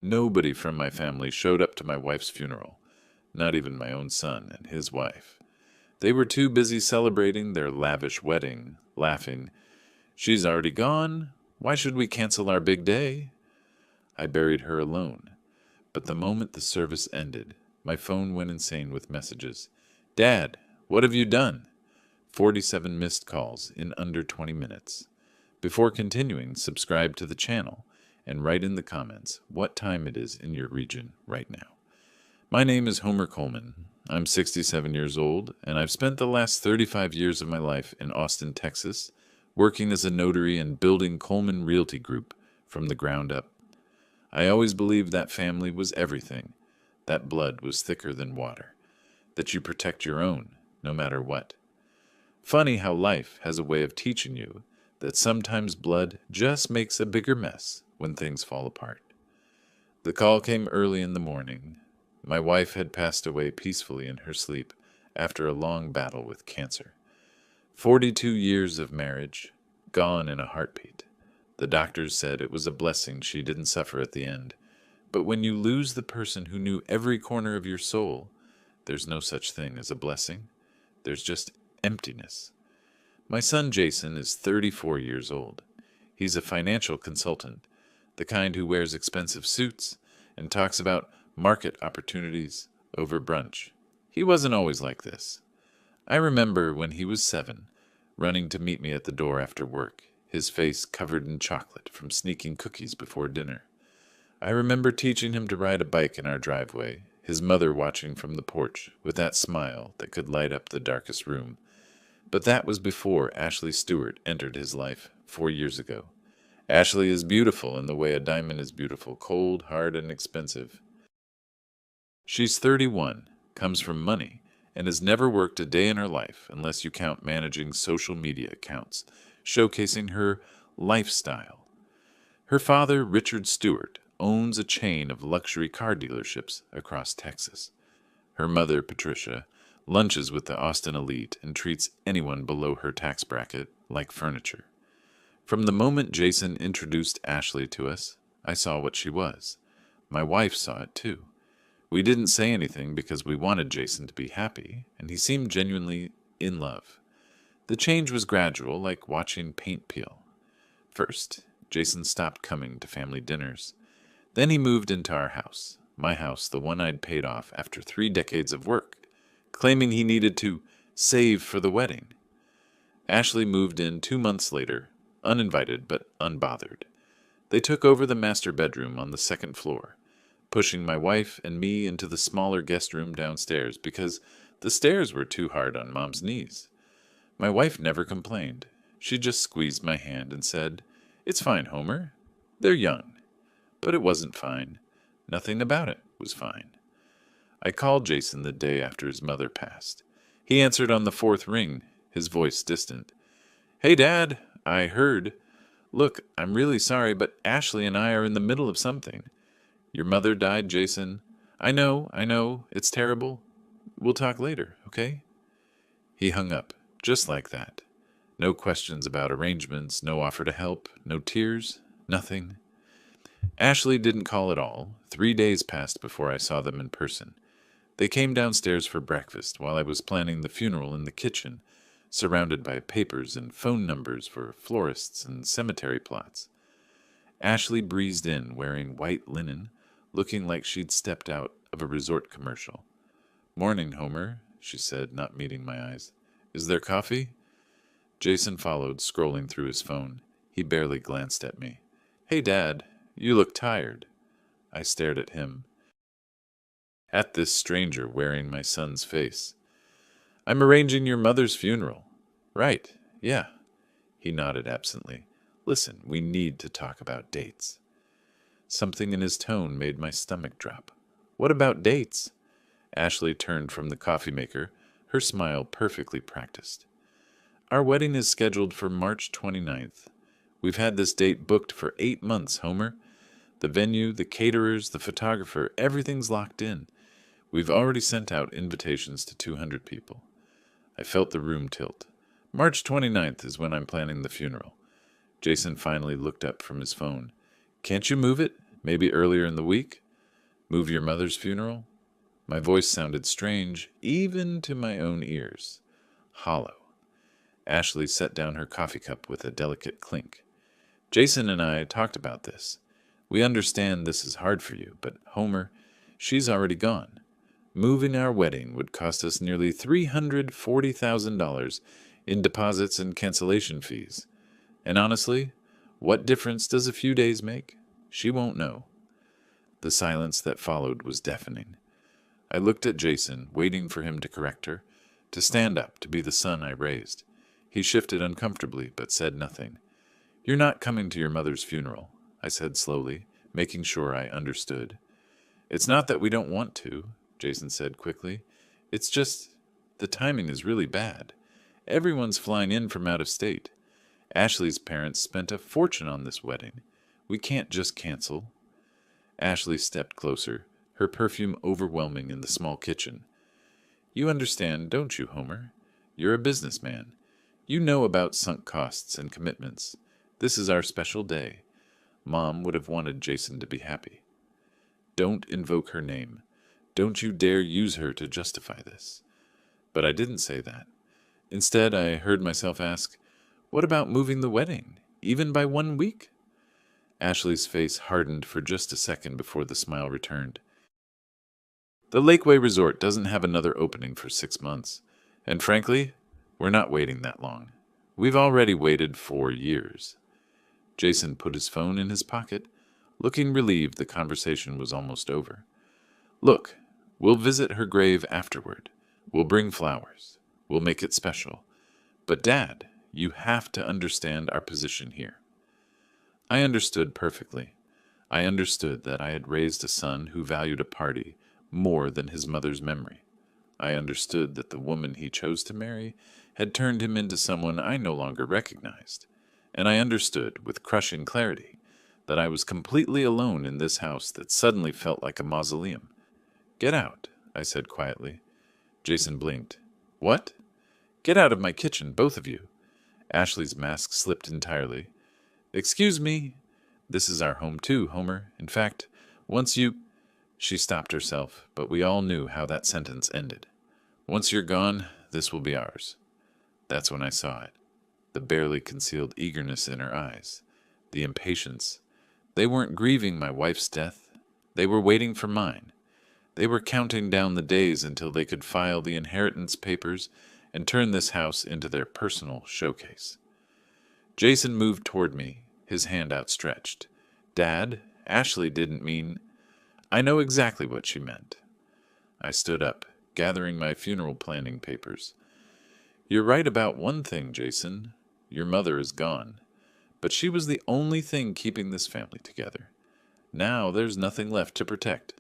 Nobody from my family showed up to my wife's funeral, not even my own son and his wife. They were too busy celebrating their lavish wedding, laughing, "She's already gone. Why should we cancel our big day?" I buried her alone. But the moment the service ended, my phone went insane with messages. "Dad, what have you done?" 47 missed calls in under 20 minutes. Before continuing, subscribe to the channel and write in the comments what time it is in your region right now. My name is Homer Coleman. I'm 67 years old, and I've spent the last 35 years of my life in Austin, Texas, working as a notary and building Coleman Realty Group from the ground up. I always believed that family was everything, that blood was thicker than water, that you protect your own, no matter what. Funny how life has a way of teaching you that sometimes blood just makes a bigger mess when things fall apart. The call came early in the morning. My wife had passed away peacefully in her sleep after a long battle with cancer. 42 years of marriage, gone in a heartbeat. The doctors said it was a blessing she didn't suffer at the end. But when you lose the person who knew every corner of your soul, there's no such thing as a blessing. There's just emptiness. My son Jason is 34 years old. He's a financial consultant, the kind who wears expensive suits and talks about market opportunities over brunch. He wasn't always like this. I remember when he was 7, running to meet me at the door after work, his face covered in chocolate from sneaking cookies before dinner. I remember teaching him to ride a bike in our driveway, his mother watching from the porch with that smile that could light up the darkest room. But that was before Ashley Stewart entered his life 4 years ago. Ashley is beautiful in the way a diamond is beautiful, cold, hard, and expensive. She's 31, comes from money, and has never worked a day in her life unless you count managing social media accounts, showcasing her lifestyle. Her father, Richard Stewart, owns a chain of luxury car dealerships across Texas. Her mother, Patricia, lunches with the Austin elite and treats anyone below her tax bracket like furniture. From the moment Jason introduced Ashley to us, I saw what she was. My wife saw it too. We didn't say anything because we wanted Jason to be happy, and he seemed genuinely in love. The change was gradual, like watching paint peel. First, Jason stopped coming to family dinners. Then he moved into our house, my house, the one I'd paid off after 3 decades of work, claiming he needed to save for the wedding. Ashley moved in 2 months later, uninvited but unbothered. They took over the master bedroom on the 2nd floor, pushing my wife and me into the smaller guest room downstairs because the stairs were too hard on Mom's knees. My wife never complained. She just squeezed my hand and said, "It's fine, Homer. They're young." But it wasn't fine. Nothing about it was fine. I called Jason the day after his mother passed. He answered on the 4th ring, his voice distant. "Hey, Dad, I heard. Look, I'm really sorry, but Ashley and I are in the middle of something. Your mother died, Jason. I know, it's terrible. We'll talk later, okay?" He hung up, just like that. No questions about arrangements, no offer to help, no tears, nothing. Ashley didn't call at all. 3 days passed before I saw them in person. They came downstairs for breakfast while I was planning the funeral in the kitchen, surrounded by papers and phone numbers for florists and cemetery plots. Ashley breezed in wearing white linen, looking like she'd stepped out of a resort commercial. "Morning, Homer," she said, not meeting my eyes. "Is there coffee?" Jason followed, scrolling through his phone. He barely glanced at me. "Hey, Dad, you look tired." I stared at him, at this stranger wearing my son's face. "I'm arranging your mother's funeral." "Right, yeah." He nodded absently. "Listen, we need to talk about dates." Something in his tone made my stomach drop. "What about dates?" Ashley turned from the coffee maker, her smile perfectly practiced. "Our wedding is scheduled for March 29th. We've had this date booked for 8 months, Homer. The venue, the caterers, the photographer, everything's locked in. We've already sent out invitations to 200 people. I felt the room tilt. "March 29th is when I'm planning the funeral." Jason finally looked up from his phone. "Can't you move it? Maybe earlier in the week? Move your mother's funeral? My voice sounded strange, even to my own ears. Hollow. Ashley set down her coffee cup with a delicate clink. Jason and I talked about this. We understand this is hard for you, but Homer, she's already gone. Moving our wedding would cost us nearly $340,000 in deposits and cancellation fees. And honestly, what difference does a few days make? She won't know. The silence that followed was deafening. I looked at Jason, waiting for him to correct her, to stand up, to be the son I raised. He shifted uncomfortably, but said nothing. "You're not coming to your mother's funeral," I said slowly, making sure I understood. "It's not that we don't want to," Jason said quickly. "It's just the timing is really bad. Everyone's flying in from out of state. Ashley's parents spent a fortune on this wedding. We can't just cancel." Ashley stepped closer, her perfume overwhelming in the small kitchen. "You understand, don't you, Homer? You're a businessman. You know about sunk costs and commitments. This is our special day. Mom would have wanted Jason to be happy. Don't invoke her name. Don't you dare use her to justify this." But I didn't say that. Instead, I heard myself ask, "What about moving the wedding, even by 1 week?" Ashley's face hardened for just a second before the smile returned. "The Lakeway Resort doesn't have another opening for 6 months. And frankly, we're not waiting that long. We've already waited 4 years." Jason put his phone in his pocket, looking relieved the conversation was almost over. "Look, we'll visit her grave afterward. We'll bring flowers. We'll make it special. But Dad, you have to understand our position here." I understood perfectly. I understood that I had raised a son who valued a party more than his mother's memory. I understood that the woman he chose to marry had turned him into someone I no longer recognized. And I understood, with crushing clarity, that I was completely alone in this house that suddenly felt like a mausoleum. "Get out," I said quietly. Jason blinked. "What?" "Get out of my kitchen, both of you." Ashley's mask slipped entirely. "Excuse me. This is our home too, Homer. In fact, once you—" She stopped herself, but we all knew how that sentence ended. "Once you're gone, this will be ours." That's when I saw it. The barely concealed eagerness in her eyes. The impatience. They weren't grieving my wife's death. They were waiting for mine. They were counting down the days until they could file the inheritance papers and turn this house into their personal showcase. Jason moved toward me, his hand outstretched. "Dad, Ashley didn't mean—" "I know exactly what she meant." I stood up, gathering my funeral planning papers. "You're right about one thing, Jason. Your mother is gone. But she was the only thing keeping this family together. Now there's nothing left to protect."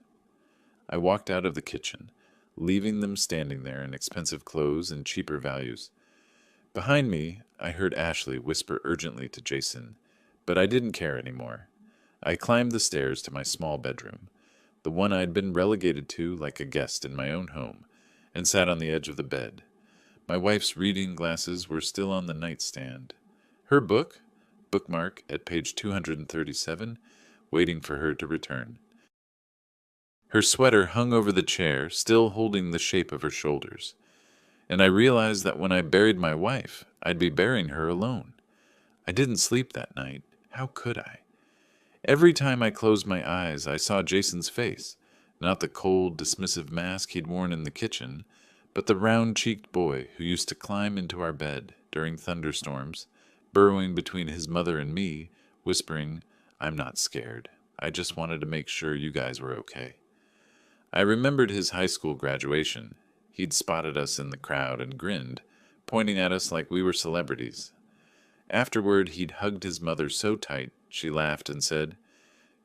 I walked out of the kitchen, leaving them standing there in expensive clothes and cheaper values. Behind me, I heard Ashley whisper urgently to Jason, but I didn't care anymore. I climbed the stairs to my small bedroom, the one I'd been relegated to like a guest in my own home, and sat on the edge of the bed. My wife's reading glasses were still on the nightstand. Her book, bookmark at page 237, waiting for her to return. Her sweater hung over the chair, still holding the shape of her shoulders. And I realized that when I buried my wife, I'd be burying her alone. I didn't sleep that night. How could I? Every time I closed my eyes, I saw Jason's face, not the cold, dismissive mask he'd worn in the kitchen, but the round-cheeked boy who used to climb into our bed during thunderstorms, burrowing between his mother and me, whispering, "I'm not scared. I just wanted to make sure you guys were okay." I remembered his high school graduation. He'd spotted us in the crowd and grinned, pointing at us like we were celebrities. Afterward, he'd hugged his mother so tight, she laughed and said,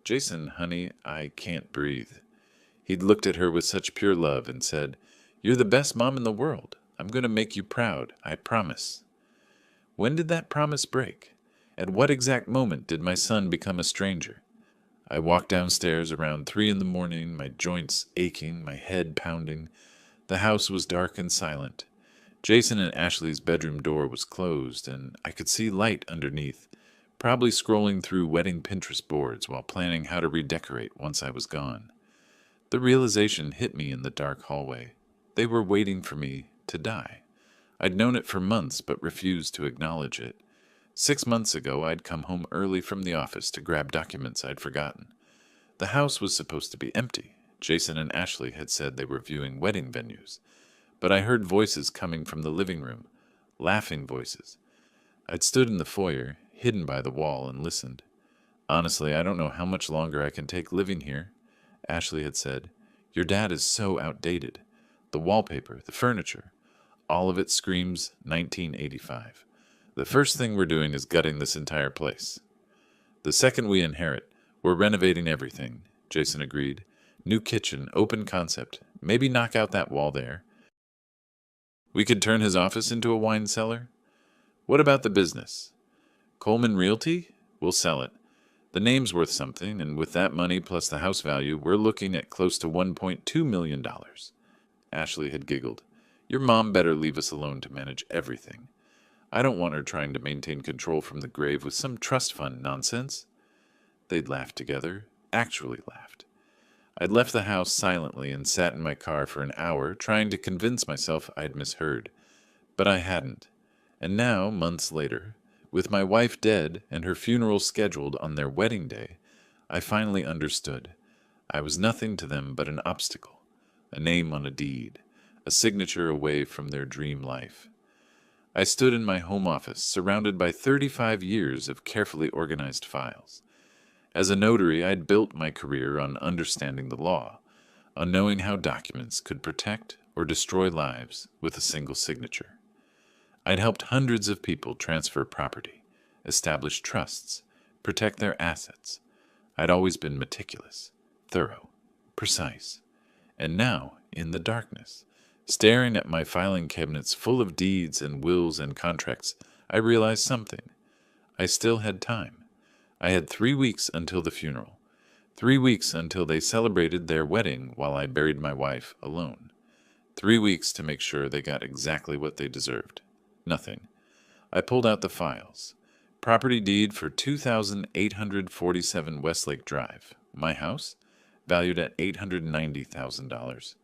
"Jason, honey, I can't breathe." He'd looked at her with such pure love and said, "You're the best mom in the world. I'm going to make you proud, I promise." When did that promise break? At what exact moment did my son become a stranger? I walked downstairs around 3 in the morning, my joints aching, my head pounding. The house was dark and silent. Jason and Ashley's bedroom door was closed, and I could see light underneath, probably scrolling through wedding Pinterest boards while planning how to redecorate once I was gone. The realization hit me in the dark hallway. They were waiting for me to die. I'd known it for months but refused to acknowledge it. 6 months ago, I'd come home early from the office to grab documents I'd forgotten. The house was supposed to be empty. Jason and Ashley had said they were viewing wedding venues. But I heard voices coming from the living room, laughing voices. I'd stood in the foyer, hidden by the wall, and listened. Honestly, I don't know how much longer I can take living here, Ashley had said. Your dad is so outdated. The wallpaper, the furniture, all of it screams 1985. The first thing we're doing is gutting this entire place. The second we inherit, we're renovating everything, Jason agreed. New kitchen, open concept, maybe knock out that wall there. We could turn his office into a wine cellar. What about the business? Coleman Realty? We'll sell it. The name's worth something, and with that money plus the house value, we're looking at close to $1.2 million. Ashley had giggled. Your mom better leave us alone to manage everything. I don't want her trying to maintain control from the grave with some trust fund nonsense. They'd laughed together, actually laughed. I'd left the house silently and sat in my car for an hour, trying to convince myself I'd misheard. But I hadn't. And now, months later, with my wife dead and her funeral scheduled on their wedding day, I finally understood. I was nothing to them but an obstacle, a name on a deed, a signature away from their dream life. I stood in my home office, surrounded by 35 years of carefully organized files. As a notary, I'd built my career on understanding the law, on knowing how documents could protect or destroy lives with a single signature. I'd helped hundreds of people transfer property, establish trusts, protect their assets. I'd always been meticulous, thorough, precise. And now, in the darkness, staring at my filing cabinets full of deeds and wills and contracts, I realized something. I still had time. I had 3 weeks until the funeral. 3 weeks until they celebrated their wedding while I buried my wife alone. 3 weeks to make sure they got exactly what they deserved. Nothing. I pulled out the files. Property deed for 2,847 Westlake Drive. My house, valued at $890,000.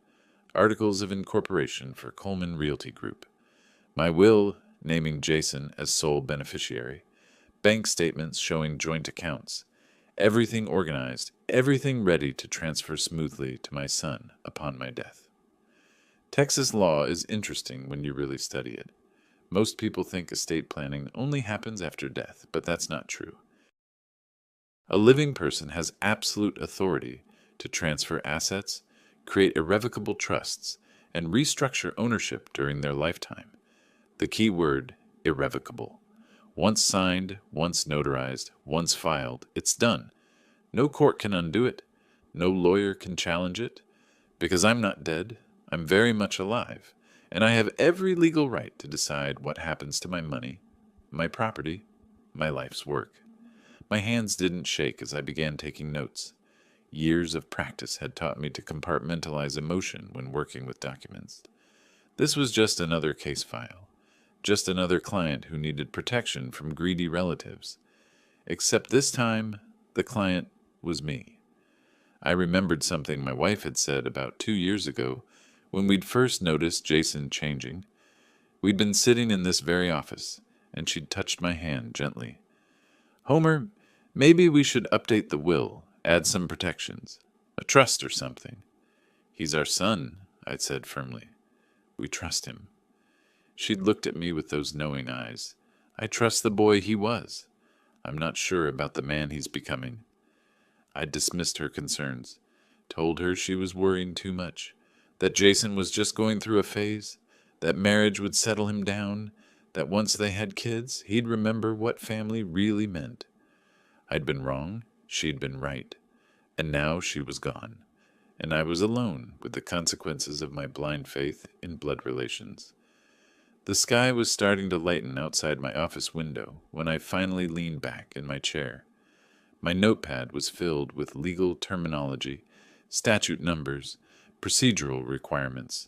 Articles of incorporation for Coleman Realty Group. My will, naming Jason as sole beneficiary. Bank statements showing joint accounts. Everything organized, everything ready to transfer smoothly to my son upon my death. Texas law is interesting when you really study it. Most people think estate planning only happens after death, but that's not true. A living person has absolute authority to transfer assets, create irrevocable trusts, and restructure ownership during their lifetime. The key word, irrevocable. Once signed, once notarized, once filed, it's done. No court can undo it. No lawyer can challenge it. Because I'm not dead, I'm very much alive, and I have every legal right to decide what happens to my money, my property, my life's work. My hands didn't shake as I began taking notes. Years of practice had taught me to compartmentalize emotion when working with documents. This was just another case file. Just another client who needed protection from greedy relatives. Except this time, the client was me. I remembered something my wife had said about 2 years ago when we'd first noticed Jason changing. We'd been sitting in this very office, and she'd touched my hand gently. Homer, maybe we should update the will, add some protections, a trust or something. He's our son, I'd said firmly. We trust him. She'd looked at me with those knowing eyes. I trust the boy he was. I'm not sure about the man he's becoming. I dismissed her concerns, told her she was worrying too much, that Jason was just going through a phase, that marriage would settle him down, that once they had kids, he'd remember what family really meant. I'd been wrong, she'd been right, and now she was gone, and I was alone with the consequences of my blind faith in blood relations. The sky was starting to lighten outside my office window when I finally leaned back in my chair. My notepad was filled with legal terminology, statute numbers, procedural requirements.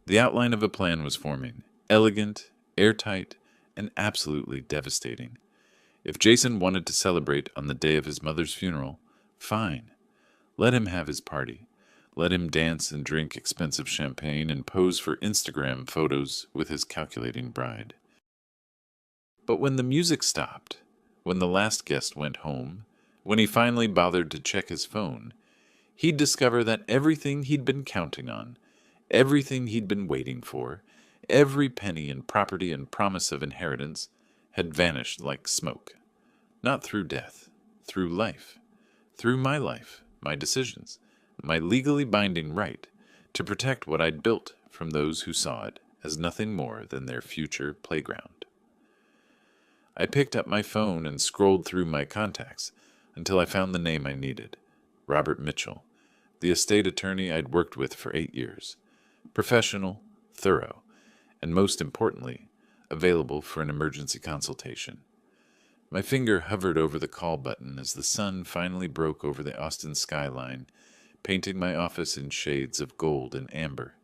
The outline of a plan was forming, elegant, airtight, and absolutely devastating. If Jason wanted to celebrate on the day of his mother's funeral, fine. Let him have his party. Let him dance and drink expensive champagne and pose for Instagram photos with his calculating bride. But when the music stopped, when the last guest went home, when he finally bothered to check his phone, he'd discover that everything he'd been counting on, everything he'd been waiting for, every penny and property and promise of inheritance had vanished like smoke. Not through death, through life, through my life, my decisions, my legally binding right to protect what I'd built from those who saw it as nothing more than their future playground. I picked up my phone and scrolled through my contacts until I found the name I needed, Robert Mitchell, the estate attorney I'd worked with for 8 years. Professional, thorough, and most importantly, available for an emergency consultation. My finger hovered over the call button as the sun finally broke over the Austin skyline, painting my office in shades of gold and amber.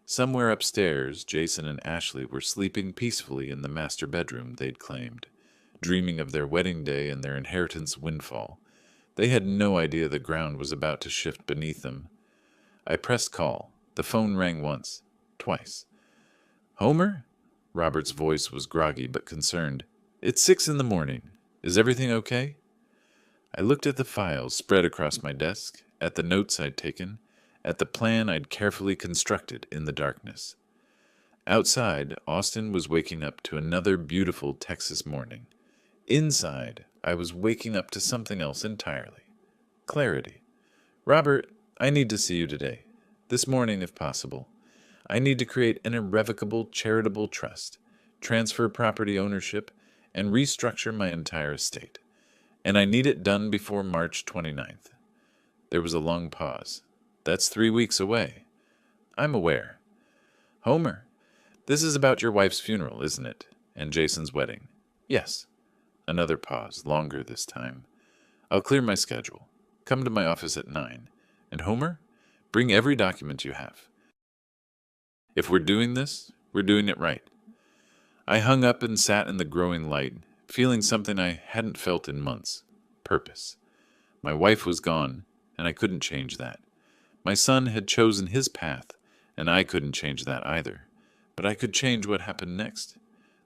Somewhere upstairs, Jason and Ashley were sleeping peacefully in the master bedroom they'd claimed, dreaming of their wedding day and their inheritance windfall. They had no idea the ground was about to shift beneath them. I pressed call. The phone rang once, twice. "Homer?" Robert's voice was groggy but concerned. "It's 6 in the morning. Is everything okay?" I looked at the files spread across my desk, at the notes I'd taken, at the plan I'd carefully constructed in the darkness. Outside, Austin was waking up to another beautiful Texas morning. Inside, I was waking up to something else entirely. Clarity. "Robert, I need to see you today. This morning, if possible. I need to create an irrevocable charitable trust, transfer property ownership, and restructure my entire estate. And I need it done before March 29th. There was a long pause. "That's 3 weeks away." "I'm aware." "Homer, this is about your wife's funeral, isn't it? And Jason's wedding?" "Yes." Another pause, longer this time. "I'll clear my schedule. Come to my office at 9. And Homer, bring every document you have. If we're doing this, we're doing it right." I hung up and sat in the growing light, feeling something I hadn't felt in months. Purpose. My wife was gone, and I couldn't change that. My son had chosen his path, and I couldn't change that either. But I could change what happened next.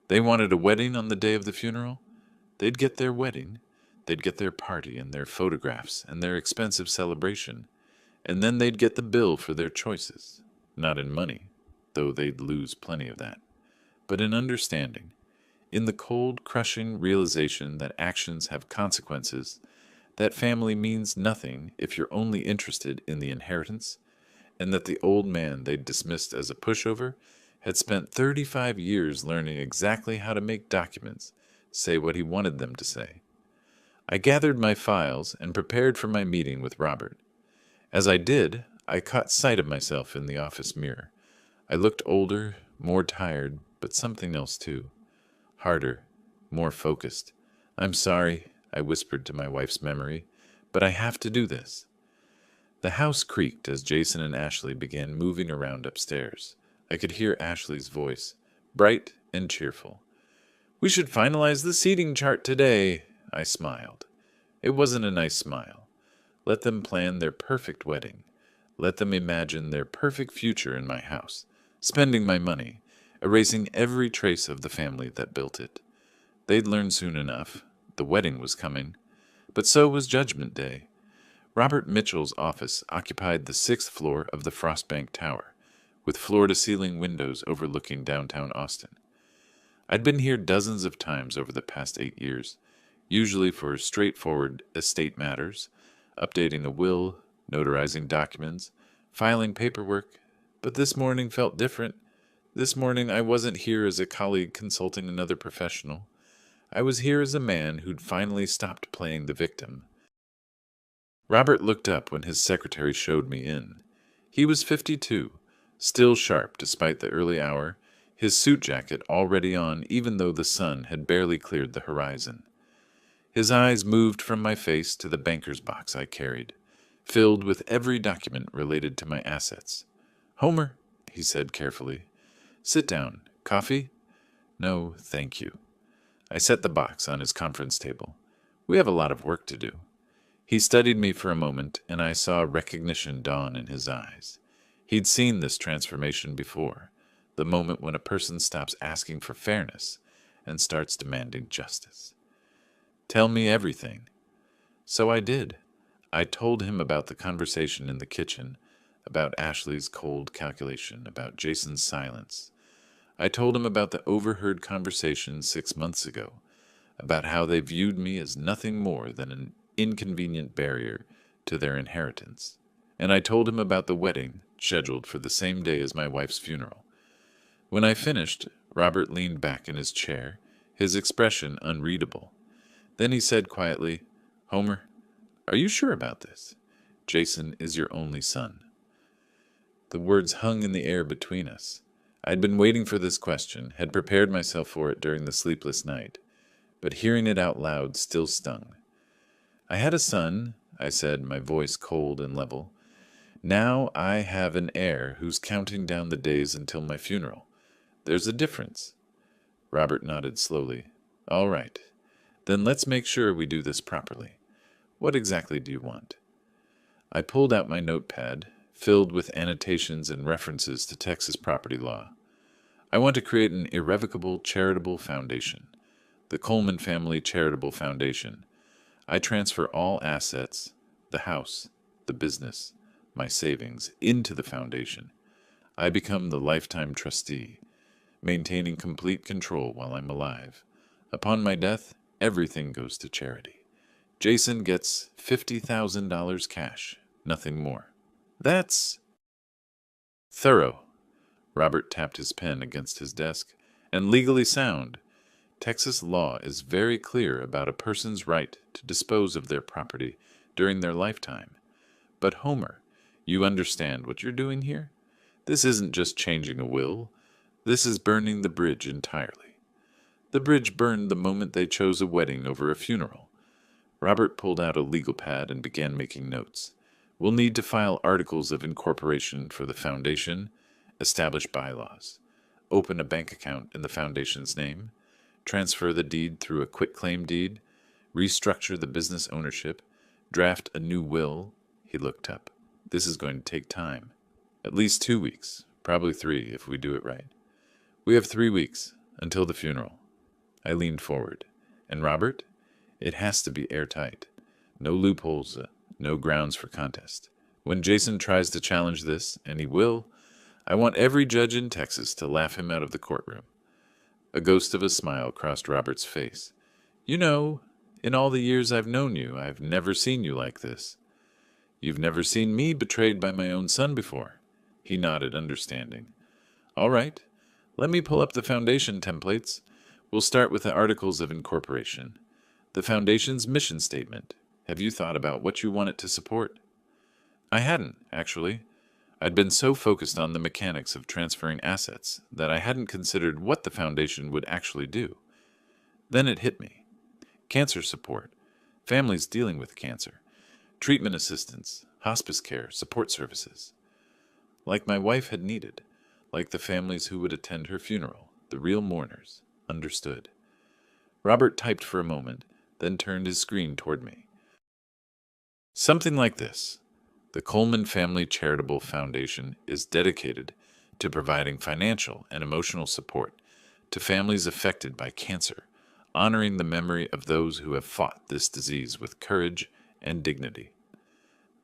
They wanted a wedding on the day of the funeral. They'd get their wedding. They'd get their party and their photographs and their expensive celebration. And then they'd get the bill for their choices. Not in money, though they'd lose plenty of that, but in understanding, in the cold, crushing realization that actions have consequences, that family means nothing if you're only interested in the inheritance, and that the old man they'd dismissed as a pushover had spent 35 years learning exactly how to make documents say what he wanted them to say. I gathered my files and prepared for my meeting with Robert. As I did, I caught sight of myself in the office mirror. I looked older, more tired, but something else too. Harder, more focused. "I'm sorry," I whispered to my wife's memory, "but I have to do this." The house creaked as Jason and Ashley began moving around upstairs. I could hear Ashley's voice, bright and cheerful. "We should finalize the seating chart today," I smiled. It wasn't a nice smile. Let them plan their perfect wedding. Let them imagine their perfect future in my house, spending my money, erasing every trace of the family that built it. They'd learn soon enough. The wedding was coming. But so was Judgment Day. Robert Mitchell's office occupied the 6th floor of the Frostbank Tower, with floor-to-ceiling windows overlooking downtown Austin. I'd been here dozens of times over the past 8 years, usually for straightforward estate matters, updating a will, notarizing documents, filing paperwork, but this morning felt different. This morning I wasn't here as a colleague consulting another professional. I was here as a man who'd finally stopped playing the victim. Robert looked up when his secretary showed me in. He was 52, still sharp despite the early hour, his suit jacket already on even though the sun had barely cleared the horizon. His eyes moved from my face to the banker's box I carried, filled with every document related to my assets. "Homer," he said carefully. "Sit down. Coffee?" "No, thank you." I set the box on his conference table. We have a lot of work to do. He studied me for a moment, and I saw recognition dawn in his eyes. He'd seen this transformation before, the moment when a person stops asking for fairness and starts demanding justice. Tell me everything. So I did. I told him about the conversation in the kitchen, about Ashley's cold calculation, about Jason's silence. I told him about the overheard conversation 6 months ago, about how they viewed me as nothing more than an inconvenient barrier to their inheritance. And I told him about the wedding, scheduled for the same day as my wife's funeral. When I finished, Robert leaned back in his chair, his expression unreadable. Then he said quietly, "Homer, are you sure about this? Jason is your only son." The words hung in the air between us. I'd been waiting for this question, had prepared myself for it during the sleepless night, but hearing it out loud still stung. "I had a son," I said, my voice cold and level. "Now I have an heir who's counting down the days until my funeral. There's a difference." Robert nodded slowly. "All right. Then let's make sure we do this properly. What exactly do you want?" I pulled out my notepad, filled with annotations and references to Texas property law. "I want to create an irrevocable charitable foundation, the Coleman Family Charitable Foundation. I transfer all assets, the house, the business, my savings, into the foundation. I become the lifetime trustee, maintaining complete control while I'm alive. Upon my death, everything goes to charity. Jason gets $50,000 cash, nothing more." "That's thorough." Robert tapped his pen against his desk. "And legally sound. Texas law is very clear about a person's right to dispose of their property during their lifetime. But Homer, you understand what you're doing here? This isn't just changing a will. This is burning the bridge entirely. The bridge burned the moment they chose a wedding over a funeral." Robert pulled out a legal pad and began making notes. "We'll need to file articles of incorporation for the foundation, establish bylaws, open a bank account in the foundation's name, transfer the deed through a quitclaim deed, restructure the business ownership, draft a new will." He looked up. "This is going to take time. At least 2 weeks, probably 3 if we do it right. We have 3 weeks until the funeral." I leaned forward. "And Robert? It has to be airtight. No loopholes, no grounds for contest. When Jason tries to challenge this, and he will, I want every judge in Texas to laugh him out of the courtroom." A ghost of a smile crossed Robert's face. "You know, in all the years I've known you, I've never seen you like this." "You've never seen me betrayed by my own son before." He nodded, understanding. "All right. Let me pull up the foundation templates. We'll start with the Articles of Incorporation. The foundation's mission statement. Have you thought about what you want it to support?" I hadn't, actually. I'd been so focused on the mechanics of transferring assets that I hadn't considered what the foundation would actually do. Then it hit me. Cancer support, families dealing with cancer, treatment assistance, hospice care, support services. Like my wife had needed, like the families who would attend her funeral, the real mourners, understood. Robert typed for a moment, then turned his screen toward me. "Something like this. The Coleman Family Charitable Foundation is dedicated to providing financial and emotional support to families affected by cancer, honoring the memory of those who have fought this disease with courage and dignity."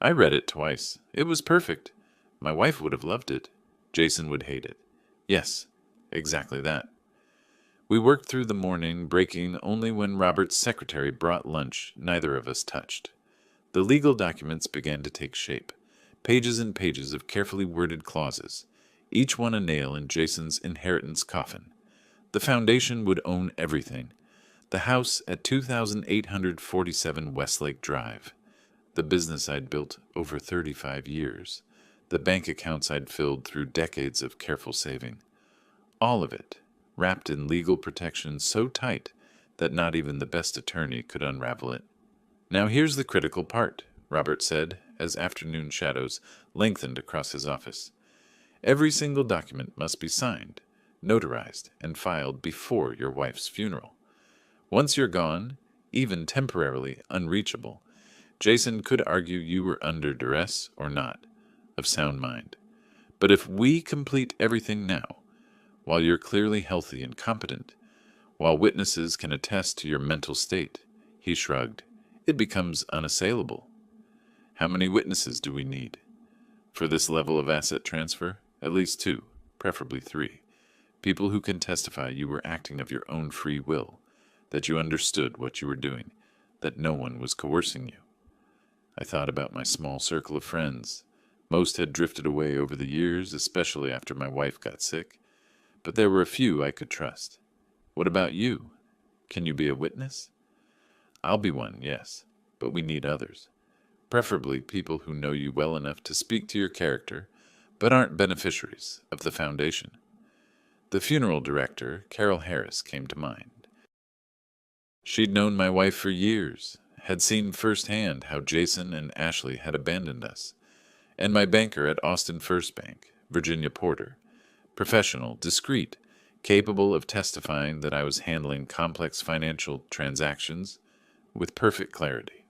I read it twice. It was perfect. My wife would have loved it. Jason would hate it. Yes, exactly that. We worked through the morning, breaking only when Robert's secretary brought lunch neither of us touched. The legal documents began to take shape, pages and pages of carefully worded clauses, each one a nail in Jason's inheritance coffin. The foundation would own everything. The house at 2847 Westlake Drive, the business I'd built over 35 years, the bank accounts I'd filled through decades of careful saving. All of it, wrapped in legal protection so tight that not even the best attorney could unravel it. "Now here's the critical part," Robert said, as afternoon shadows lengthened across his office. "Every single document must be signed, notarized, and filed before your wife's funeral. Once you're gone, even temporarily unreachable, Jason could argue you were under duress or not, of sound mind. But if we complete everything now, while you're clearly healthy and competent, while witnesses can attest to your mental state, he shrugged, it becomes unassailable. How many witnesses do we need? For this level of asset transfer, at least 2, preferably 3. People who can testify you were acting of your own free will, that you understood what you were doing, that no one was coercing you. I thought about my small circle of friends. Most had drifted away over the years, especially after my wife got sick, but there were a few I could trust. What about you? Can you be a witness? I'll be one, yes, but we need others. Preferably people who know you well enough to speak to your character, but aren't beneficiaries of the foundation. The funeral director, Carol Harris, came to mind. She'd known my wife for years, had seen firsthand how Jason and Ashley had abandoned us, and my banker at Austin First Bank, Virginia Porter, professional, discreet, capable of testifying that I was handling complex financial transactions with perfect clarity.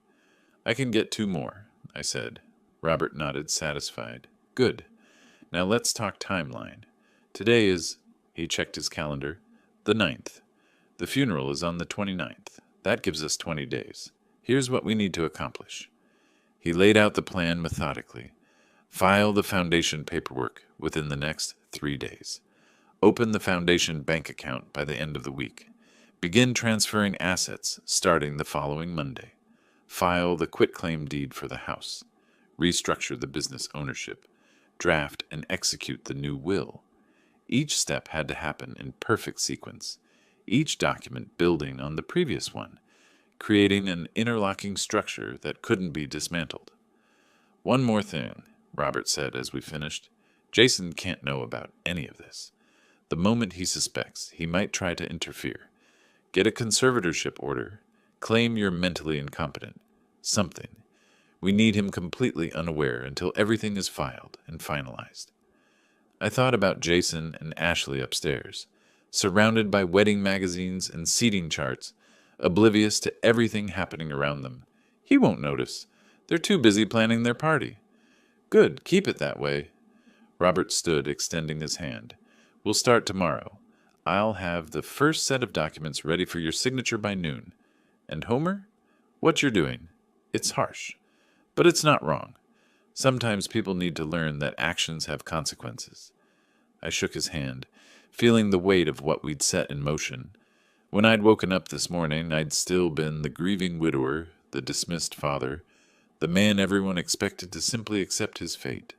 I can get 2 more, I said. Robert nodded, satisfied. Good. Now let's talk timeline. Today is, he checked his calendar, the 9th. The funeral is on the 29th. That gives us 20 days. Here's what we need to accomplish. He laid out the plan methodically. File the foundation paperwork within the next 3 days. Open the foundation bank account by the end of the week. Begin transferring assets starting the following Monday. File the quitclaim deed for the house. Restructure the business ownership. Draft and execute the new will. Each step had to happen in perfect sequence, each document building on the previous one, creating an interlocking structure that couldn't be dismantled. One more thing, Robert said as we finished. Jason can't know about any of this. The moment he suspects, he might try to interfere. Get a conservatorship order. Claim you're mentally incompetent. Something. We need him completely unaware until everything is filed and finalized. I thought about Jason and Ashley upstairs, surrounded by wedding magazines and seating charts, oblivious to everything happening around them. He won't notice. They're too busy planning their party. Good, keep it that way. Robert stood, extending his hand. We'll start tomorrow. I'll have the first set of documents ready for your signature by noon. And Homer? What you're doing. It's harsh. But it's not wrong. Sometimes people need to learn that actions have consequences. I shook his hand, feeling the weight of what we'd set in motion. When I'd woken up this morning, I'd still been the grieving widower, the dismissed father, the man everyone expected to simply accept his fate.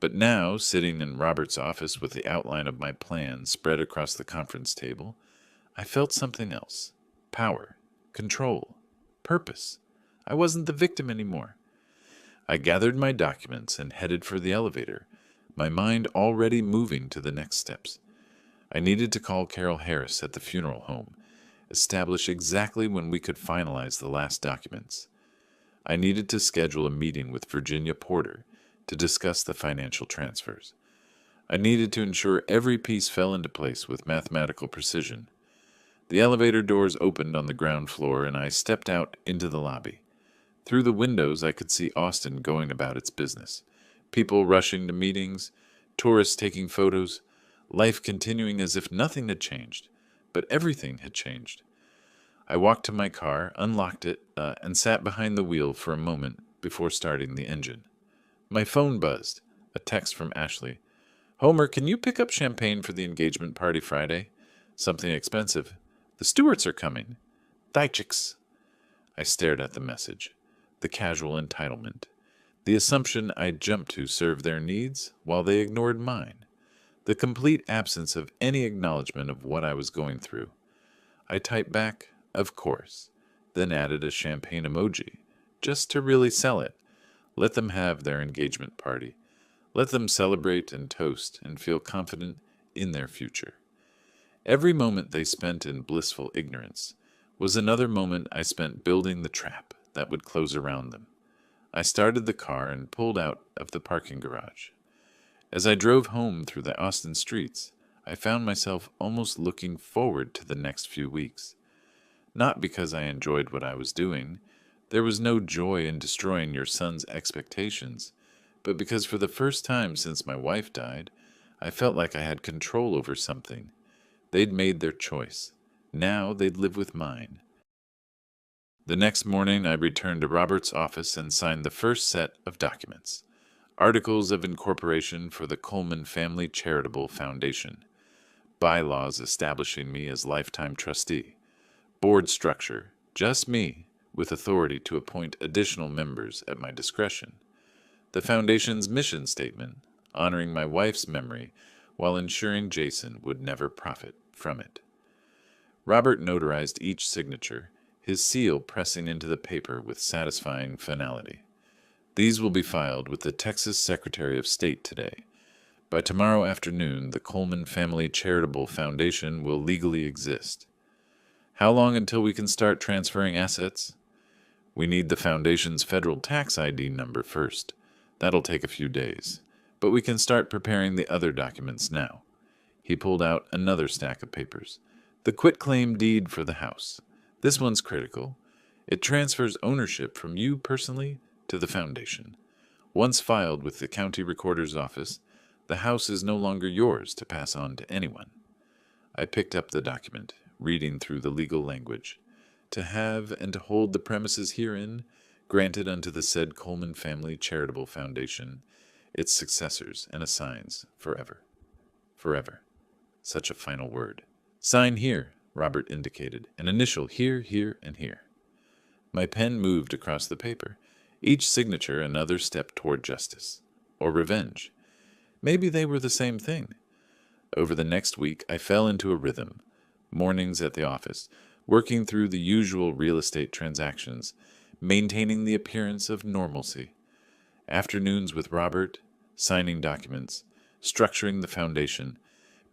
But now, sitting in Robert's office with the outline of my plan spread across the conference table, I felt something else. Power, control, purpose. I wasn't the victim anymore. I gathered my documents and headed for the elevator, my mind already moving to the next steps. I needed to call Carol Harris at the funeral home, establish exactly when we could finalize the last documents. I needed to schedule a meeting with Virginia Porter to discuss the financial transfers. I needed to ensure every piece fell into place with mathematical precision. The elevator doors opened on the ground floor, and I stepped out into the lobby. Through the windows, I could see Austin going about its business. People rushing to meetings, tourists taking photos, life continuing as if nothing had changed. But everything had changed. I walked to my car, unlocked it, and sat behind the wheel for a moment before starting the engine. My phone buzzed. A text from Ashley. Homer, can you pick up champagne for the engagement party Friday? Something expensive. The Stewarts are coming. Thychicks. I stared at the message. The casual entitlement. The assumption I'd jump to serve their needs while they ignored mine. The complete absence of any acknowledgement of what I was going through. I typed back, of course, then added a champagne emoji, just to really sell it. Let them have their engagement party. Let them celebrate and toast and feel confident in their future. Every moment they spent in blissful ignorance was another moment I spent building the trap that would close around them. I started the car and pulled out of the parking garage. As I drove home through the Austin streets, I found myself almost looking forward to the next few weeks. Not because I enjoyed what I was doing. There was no joy in destroying your son's expectations, but because for the first time since my wife died, I felt like I had control over something. They'd made their choice. Now they'd live with mine. The next morning, I returned to Robert's office and signed the first set of documents. Articles of incorporation for the Coleman Family Charitable Foundation. Bylaws establishing me as lifetime trustee. Board structure, just me, with authority to appoint additional members at my discretion. The Foundation's mission statement, honoring my wife's memory while ensuring Jason would never profit from it. Robert notarized each signature, his seal pressing into the paper with satisfying finality. These will be filed with the Texas Secretary of State today. By tomorrow afternoon, the Coleman Family Charitable Foundation will legally exist. How long until we can start transferring assets? We need the Foundation's federal tax ID number first. That'll take a few days, but we can start preparing the other documents now. He pulled out another stack of papers. The quitclaim deed for the house. This one's critical. It transfers ownership from you personally to the Foundation. Once filed with the county recorder's office, the house is no longer yours to pass on to anyone. I picked up the document, reading through the legal language. To have and to hold the premises herein, granted unto the said Coleman Family Charitable Foundation, its successors and assigns forever. Forever. Such a final word. Sign here, Robert indicated, and initial here, here, and here. My pen moved across the paper, each signature another step toward justice, or revenge. Maybe they were the same thing. Over the next week, I fell into a rhythm. Mornings at the office, working through the usual real estate transactions, maintaining the appearance of normalcy. Afternoons with Robert, signing documents, structuring the foundation,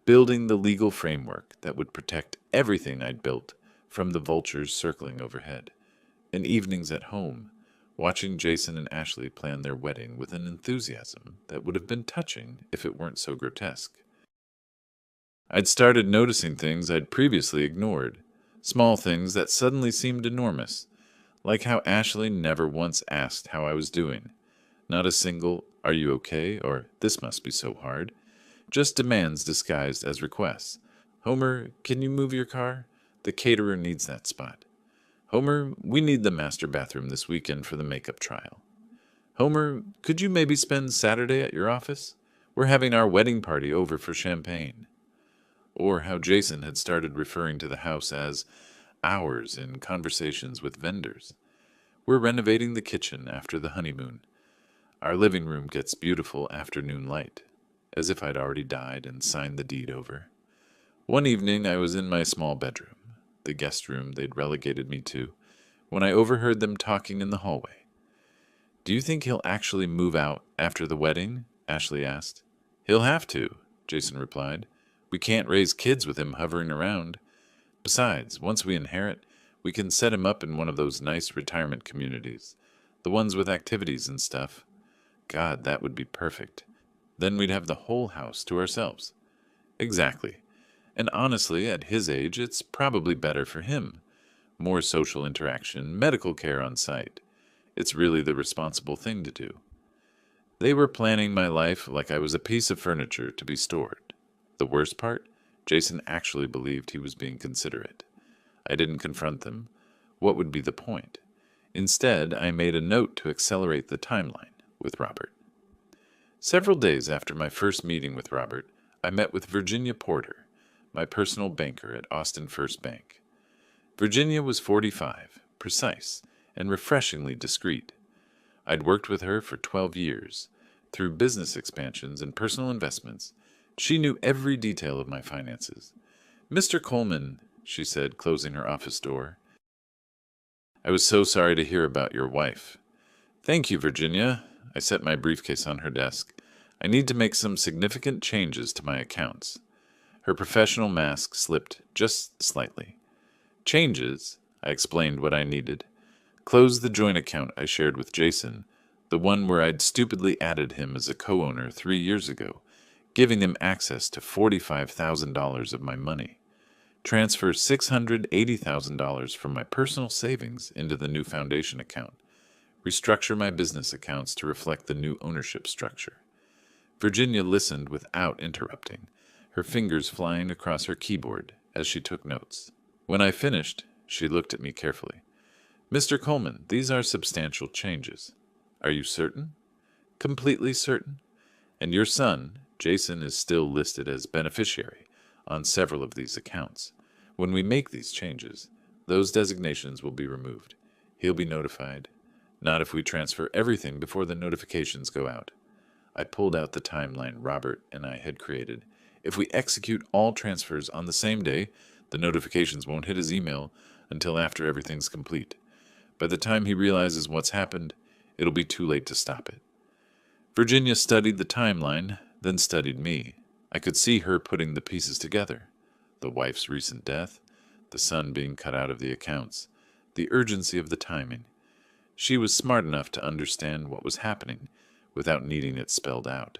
building the legal framework that would protect everything I'd built from the vultures circling overhead. And evenings at home, watching Jason and Ashley plan their wedding with an enthusiasm that would have been touching if it weren't so grotesque. I'd started noticing things I'd previously ignored, small things that suddenly seemed enormous, like how Ashley never once asked how I was doing. Not a single, "Are you okay?" or "This must be so hard." Just demands disguised as requests. "Homer, can you move your car? The caterer needs that spot." "Homer, we need the master bathroom this weekend for the makeup trial." "Homer, could you maybe spend Saturday at your office? We're having our wedding party over for champagne." Or how Jason had started referring to the house as ours in conversations with vendors. "We're renovating the kitchen after the honeymoon. Our living room gets beautiful afternoon light," as if I'd already died and signed the deed over. One evening I was in my small bedroom, the guest room they'd relegated me to, when I overheard them talking in the hallway. "Do you think he'll actually move out after the wedding?" Ashley asked. "He'll have to," Jason replied. "We can't raise kids with him hovering around. Besides, once we inherit, we can set him up in one of those nice retirement communities, the ones with activities and stuff. God, that would be perfect. Then we'd have the whole house to ourselves." "Exactly. And honestly, at his age, it's probably better for him. More social interaction, medical care on site. It's really the responsible thing to do." They were planning my life like I was a piece of furniture to be stored. The worst part? Jason actually believed he was being considerate. I didn't confront them. What would be the point? Instead, I made a note to accelerate the timeline with Robert. Several days after my first meeting with Robert, I met with Virginia Porter, my personal banker at Austin First Bank. Virginia was 45, precise, and refreshingly discreet. I'd worked with her for 12 years. Through business expansions and personal investments, she knew every detail of my finances. "Mr. Coleman," she said, closing her office door, "I was so sorry to hear about your wife." "Thank you, Virginia." I set my briefcase on her desk. "I need to make some significant changes to my accounts." Her professional mask slipped just slightly. "Changes?" I explained what I needed. "Close the joint account I shared with Jason, the one where I'd stupidly added him as a co-owner 3 years ago. giving them access to $45,000 of my money, transfer $680,000 from my personal savings into the new foundation account, restructure my business accounts to reflect the new ownership structure. Virginia listened without interrupting, her fingers flying across her keyboard as she took notes. When I finished, she looked at me carefully. Mr. Coleman, these are substantial changes. Are you certain? Completely certain? And your son, Jason, is still listed as beneficiary on several of these accounts. When we make these changes, those designations will be removed. He'll be notified. Not if we transfer everything before the notifications go out. I pulled out the timeline Robert and I had created. If we execute all transfers on the same day, the notifications won't hit his email until after everything's complete. By the time he realizes what's happened, it'll be too late to stop it. Virginia studied the timeline, then studied me. I could see her putting the pieces together. The wife's recent death, the son being cut out of the accounts, the urgency of the timing. She was smart enough to understand what was happening without needing it spelled out.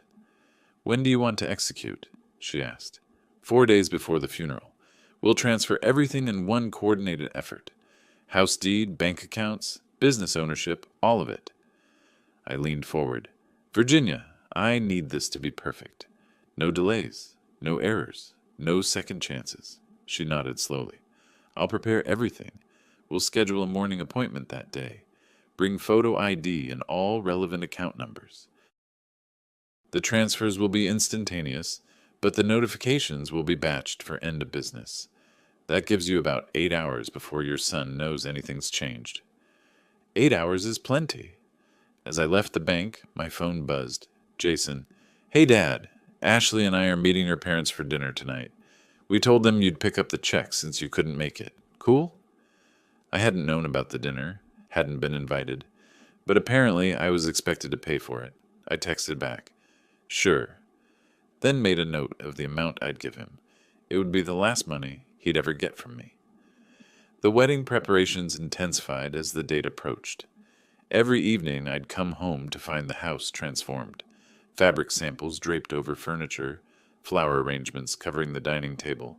When do you want to execute? She asked. 4 days before the funeral. We'll transfer everything in one coordinated effort. House deed, bank accounts, business ownership, all of it. I leaned forward. Virginia, I need this to be perfect. No delays, no errors, no second chances. She nodded slowly. I'll prepare everything. We'll schedule a morning appointment that day. Bring photo ID and all relevant account numbers. The transfers will be instantaneous, but the notifications will be batched for end of business. That gives you about 8 hours before your son knows anything's changed. 8 hours is plenty. As I left the bank, my phone buzzed. Jason, hey Dad, Ashley and I are meeting her parents for dinner tonight. We told them you'd pick up the check since you couldn't make it. Cool? I hadn't known about the dinner, hadn't been invited, but apparently I was expected to pay for it. I texted back, sure, then made a note of the amount I'd give him. It would be the last money he'd ever get from me. The wedding preparations intensified as the date approached. Every evening I'd come home to find the house transformed. Fabric samples draped over furniture, flower arrangements covering the dining table,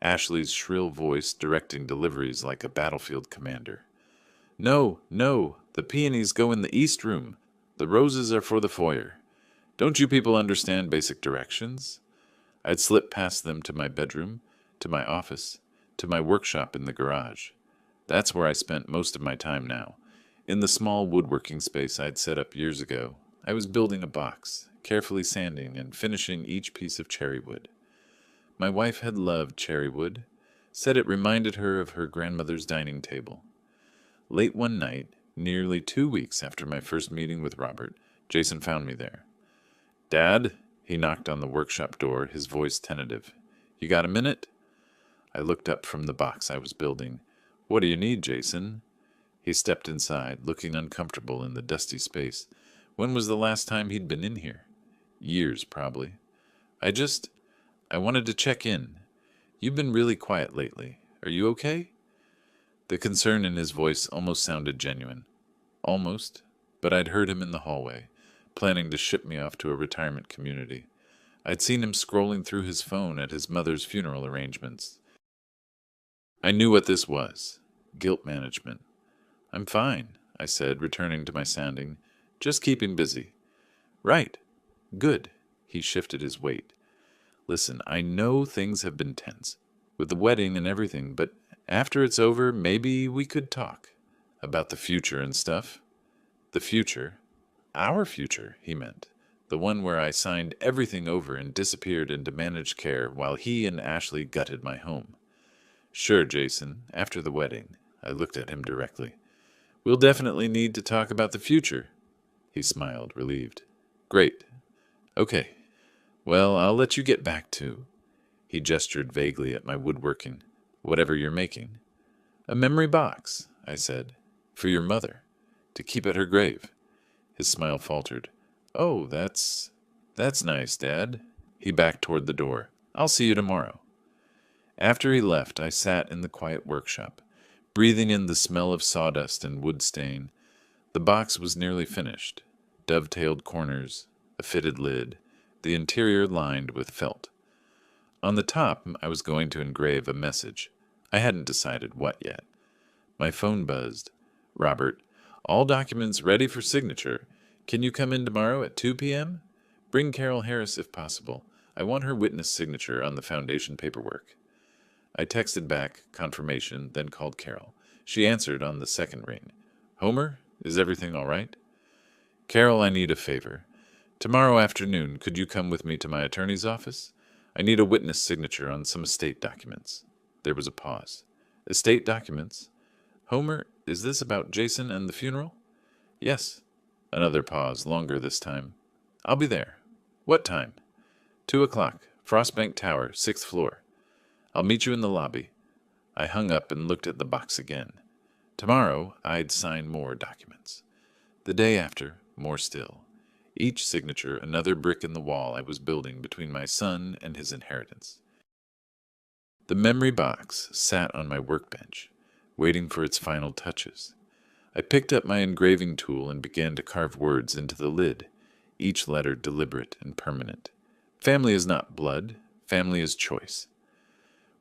Ashley's shrill voice directing deliveries like a battlefield commander. No, no, the peonies go in the east room. The roses are for the foyer. Don't you people understand basic directions? I'd slip past them to my bedroom, to my office, to my workshop in the garage. That's where I spent most of my time now. In the small woodworking space I'd set up years ago, I was building a box, carefully sanding and finishing each piece of cherry wood. My wife had loved cherry wood, said it reminded her of her grandmother's dining table. Late one night, nearly 2 weeks after my first meeting with Robert, Jason found me there. Dad, he knocked on the workshop door, his voice tentative. You got a minute? I looked up from the box I was building. What do you need, Jason? He stepped inside, looking uncomfortable in the dusty space. When was the last time he'd been in here? Years, probably. I wanted to check in. You've been really quiet lately. Are you okay? The concern in his voice almost sounded genuine. Almost, but I'd heard him in the hallway, planning to ship me off to a retirement community. I'd seen him scrolling through his phone at his mother's funeral arrangements. I knew what this was. Guilt management. I'm fine, I said, returning to my sanding. Just keeping busy. Right. Good. He shifted his weight. Listen, I know things have been tense, with the wedding and everything, but after it's over, maybe we could talk. About the future and stuff. The future? Our future, he meant. The one where I signed everything over and disappeared into managed care while he and Ashley gutted my home. Sure, Jason, after the wedding. I looked at him directly. We'll definitely need to talk about the future. He smiled, relieved. Great. Okay. Well, I'll let you get back to... He gestured vaguely at my woodworking. Whatever you're making. A memory box, I said. For your mother. To keep at her grave. His smile faltered. Oh, that's nice, Dad. He backed toward the door. I'll see you tomorrow. After he left, I sat in the quiet workshop, breathing in the smell of sawdust and wood stain. The box was nearly finished. Dovetailed corners, a fitted lid, the interior lined with felt. On the top, I was going to engrave a message. I hadn't decided what yet. My phone buzzed. "Robert, all documents ready for signature. Can you come in tomorrow at 2 p.m.? Bring Carol Harris if possible. I want her witness signature on the foundation paperwork." I texted back confirmation, then called Carol. She answered on the second ring. "Homer, is everything all right?" "Carol, I need a favor. Tomorrow afternoon, could you come with me to my attorney's office? I need a witness signature on some estate documents." There was a pause. "Estate documents? Homer, is this about Jason and the funeral?" "Yes." Another pause, longer this time. "I'll be there." "What time?" 2 o'clock, Frostbank Tower, 6th floor. "I'll meet you in the lobby." I hung up and looked at the box again. Tomorrow, I'd sign more documents. The day after, more still. Each signature another brick in the wall I was building between my son and his inheritance. The memory box sat on my workbench, waiting for its final touches. I picked up my engraving tool and began to carve words into the lid, each letter deliberate and permanent. Family is not blood, family is choice.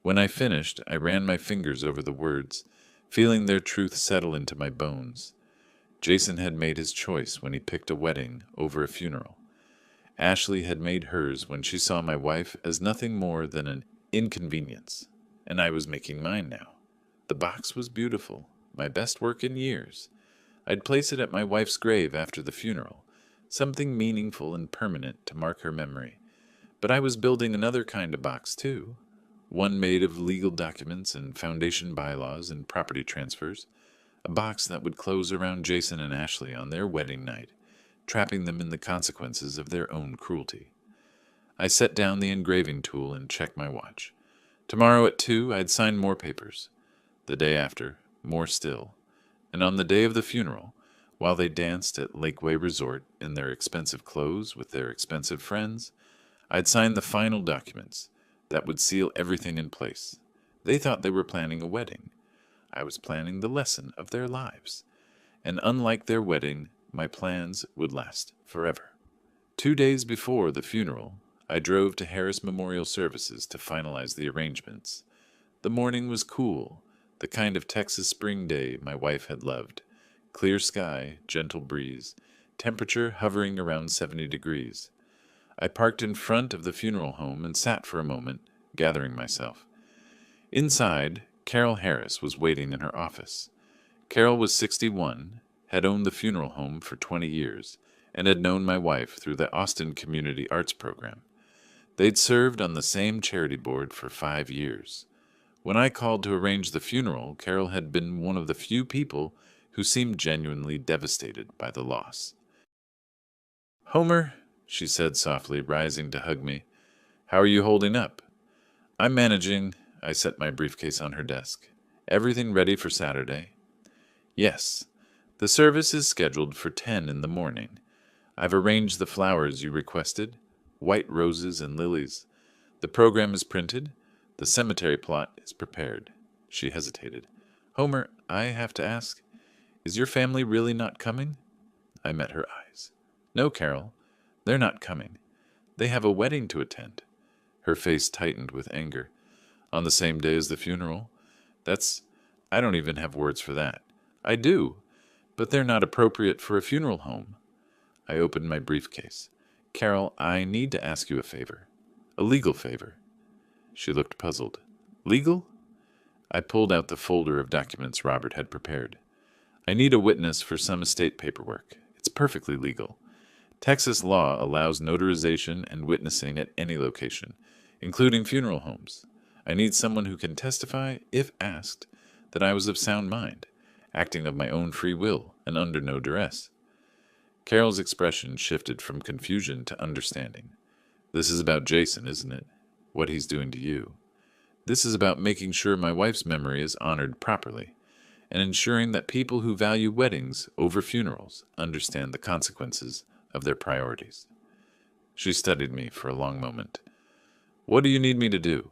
When I finished, I ran my fingers over the words, feeling their truth settle into my bones. Jason had made his choice when he picked a wedding over a funeral. Ashley had made hers when she saw my wife as nothing more than an inconvenience, and I was making mine now. The box was beautiful, my best work in years. I'd place it at my wife's grave after the funeral, something meaningful and permanent to mark her memory. But I was building another kind of box, too. One made of legal documents and foundation bylaws and property transfers. A box that would close around Jason and Ashley on their wedding night, trapping them in the consequences of their own cruelty. I set down the engraving tool and checked my watch. Tomorrow at 2, I'd sign more papers. The day after, more still. And on the day of the funeral, while they danced at Lakeway Resort in their expensive clothes with their expensive friends, I'd sign the final documents that would seal everything in place. They thought they were planning a wedding. I was planning the lesson of their lives. And unlike their wedding, my plans would last forever. 2 days before the funeral, I drove to Harris Memorial Services to finalize the arrangements. The morning was cool, the kind of Texas spring day my wife had loved. Clear sky, gentle breeze, temperature hovering around 70 degrees. I parked in front of the funeral home and sat for a moment, gathering myself. Inside, Carol Harris was waiting in her office. Carol was 61, had owned the funeral home for 20 years, and had known my wife through the Austin Community Arts Program. They'd served on the same charity board for 5 years. When I called to arrange the funeral, Carol had been one of the few people who seemed genuinely devastated by the loss. "Homer," she said softly, rising to hug me, "how are you holding up?" "I'm managing." I set my briefcase on her desk. "Everything ready for Saturday?" "Yes. The service is scheduled for 10 in the morning. I've arranged the flowers you requested, white roses and lilies. The program is printed. The cemetery plot is prepared." She hesitated. "Homer, I have to ask, is your family really not coming?" I met her eyes. "No, Carol, they're not coming. They have a wedding to attend." Her face tightened with anger. "On the same day as the funeral? I don't even have words for that." "I do, but they're not appropriate for a funeral home." I opened my briefcase. "Carol, I need to ask you a favor. A legal favor." She looked puzzled. "Legal?" I pulled out the folder of documents Robert had prepared. "I need a witness for some estate paperwork. It's perfectly legal. Texas law allows notarization and witnessing at any location, including funeral homes. I need someone who can testify, if asked, that I was of sound mind, acting of my own free will and under no duress." Carol's expression shifted from confusion to understanding. "This is about Jason, isn't it? What he's doing to you. This is about making sure my wife's memory is honored properly, and ensuring that people who value weddings over funerals understand the consequences of their priorities." She studied me for a long moment. "What do you need me to do?"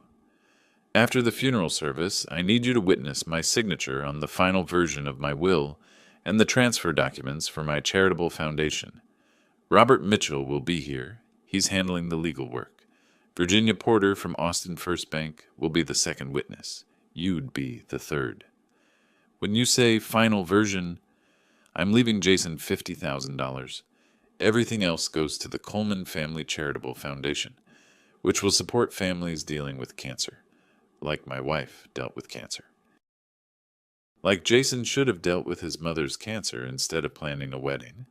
"After the funeral service, I need you to witness my signature on the final version of my will and the transfer documents for my charitable foundation. Robert Mitchell will be here. He's handling the legal work. Virginia Porter from Austin First Bank will be the second witness. You'd be the third. When you say final version, I'm leaving Jason $50,000. Everything else goes to the Coleman Family Charitable Foundation, which will support families dealing with cancer, like my wife dealt with cancer. Like Jason should have dealt with his mother's cancer instead of planning a wedding.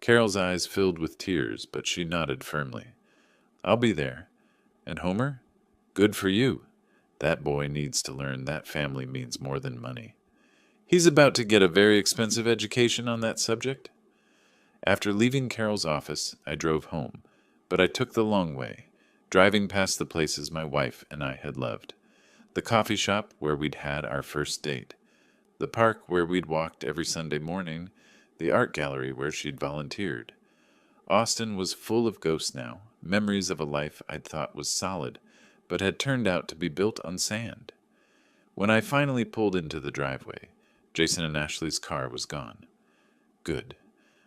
Carol's eyes filled with tears, but she nodded firmly. I'll be there. And Homer? Good for you. That boy needs to learn that family means more than money. He's about to get a very expensive education on that subject. After leaving Carol's office, I drove home, but I took the long way, driving past the places my wife and I had loved. The coffee shop where we'd had our first date, the park where we'd walked every Sunday morning, the art gallery where she'd volunteered. Austin was full of ghosts now, memories of a life I'd thought was solid, but had turned out to be built on sand. When I finally pulled into the driveway, Jason and Ashley's car was gone. Good.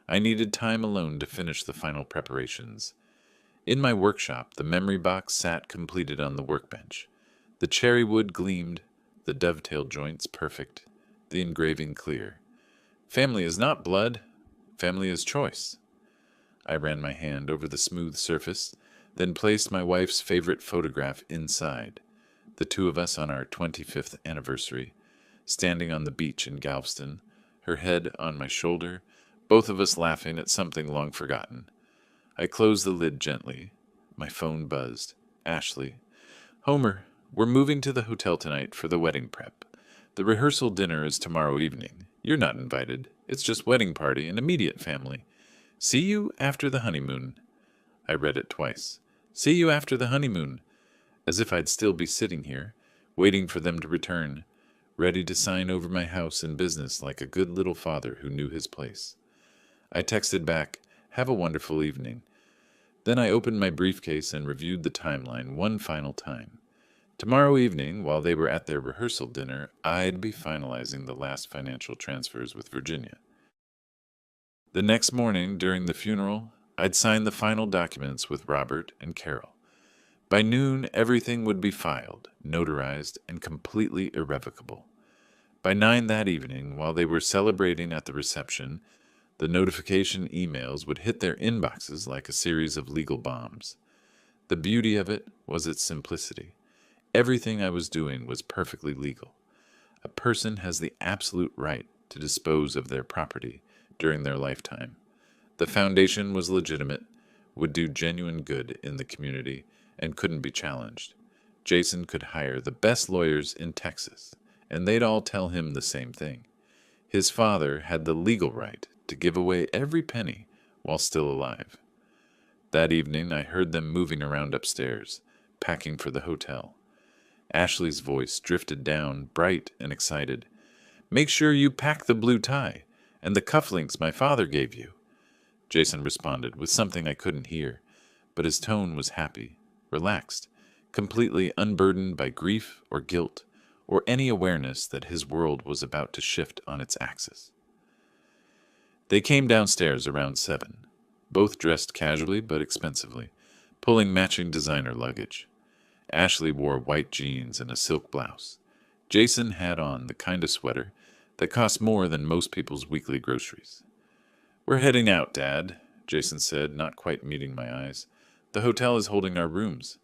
I needed time alone to finish the final preparations. In my workshop, the memory box sat completed on the workbench. The cherry wood gleamed, the dovetail joints perfect, the engraving clear. Family is not blood, family is choice. I ran my hand over the smooth surface, then placed my wife's favorite photograph inside, the two of us on our 25th anniversary, standing on the beach in Galveston, her head on my shoulder, both of us laughing at something long forgotten. I closed the lid gently. My phone buzzed. Ashley. Homer, we're moving to the hotel tonight for the wedding prep. The rehearsal dinner is tomorrow evening. You're not invited. It's just wedding party and immediate family. See you after the honeymoon. I read it twice. See you after the honeymoon. As if I'd still be sitting here, waiting for them to return, ready to sign over my house and business like a good little father who knew his place. I texted back, have a wonderful evening. Then I opened my briefcase and reviewed the timeline one final time. Tomorrow evening, while they were at their rehearsal dinner, I'd be finalizing the last financial transfers with Virginia. The next morning, during the funeral, I'd sign the final documents with Robert and Carol. By noon, everything would be filed, notarized, and completely irrevocable. By 9 that evening, while they were celebrating at the reception, the notification emails would hit their inboxes like a series of legal bombs. The beauty of it was its simplicity. Everything I was doing was perfectly legal. A person has the absolute right to dispose of their property during their lifetime. The foundation was legitimate, would do genuine good in the community, and couldn't be challenged. Jason could hire the best lawyers in Texas, and they'd all tell him the same thing. His father had the legal right to give away every penny while still alive. That evening, I heard them moving around upstairs, packing for the hotel. Ashley's voice drifted down, bright and excited. Make sure you pack the blue tie and the cufflinks my father gave you. Jason responded with something I couldn't hear, but his tone was happy, relaxed, completely unburdened by grief or guilt or any awareness that his world was about to shift on its axis. They came downstairs around 7, both dressed casually but expensively, pulling matching designer luggage. Ashley wore white jeans and a silk blouse. Jason had on the kind of sweater that costs more than most people's weekly groceries. We're heading out, Dad, Jason said, not quite meeting my eyes. The hotel is holding our rooms.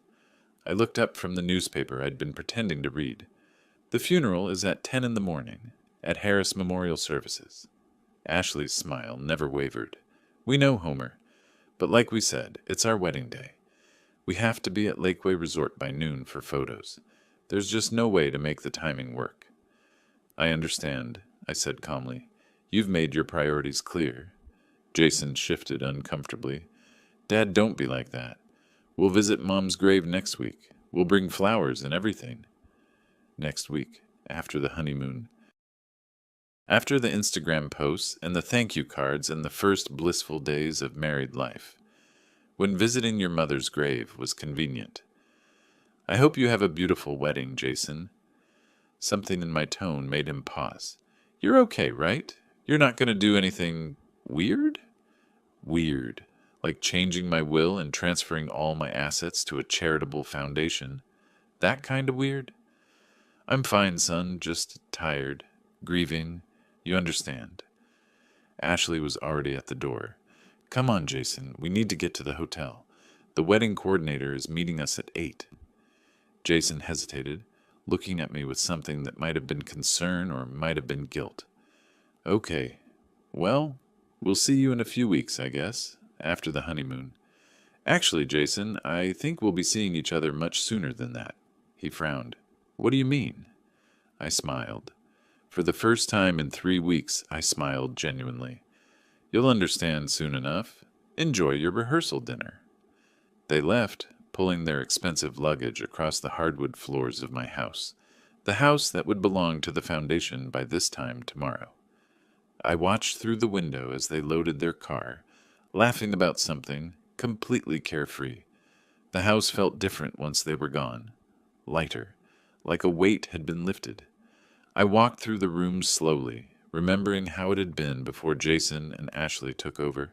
I looked up from the newspaper I'd been pretending to read. The funeral is at 10 in the morning, at Harris Memorial Services. Ashley's smile never wavered. We know, Homer, but like we said, it's our wedding day. We have to be at Lakeway Resort by noon for photos. There's just no way to make the timing work. I understand, I said calmly. You've made your priorities clear. Jason shifted uncomfortably. Dad, don't be like that. We'll visit Mom's grave next week. We'll bring flowers and everything. Next week, after the honeymoon. After the Instagram posts and the thank you cards and the first blissful days of married life. When visiting your mother's grave was convenient. I hope you have a beautiful wedding, Jason. Something in my tone made him pause. You're okay, right? You're not going to do anything weird? Weird, like changing my will and transferring all my assets to a charitable foundation. That kind of weird? I'm fine, son, just tired, grieving. You understand. Ashley was already at the door. Come on, Jason, we need to get to the hotel. The wedding coordinator is meeting us at 8. Jason hesitated, looking at me with something that might have been concern or might have been guilt. Okay. Well, we'll see you in a few weeks, I guess, after the honeymoon. Actually, Jason, I think we'll be seeing each other much sooner than that. He frowned. What do you mean? I smiled. For the first time in 3 weeks, I smiled genuinely. You'll understand soon enough. Enjoy your rehearsal dinner. They left, pulling their expensive luggage across the hardwood floors of my house, the house that would belong to the foundation by this time tomorrow. I watched through the window as they loaded their car, laughing about something, completely carefree. The house felt different once they were gone, lighter, like a weight had been lifted. I walked through the rooms slowly, remembering how it had been before Jason and Ashley took over.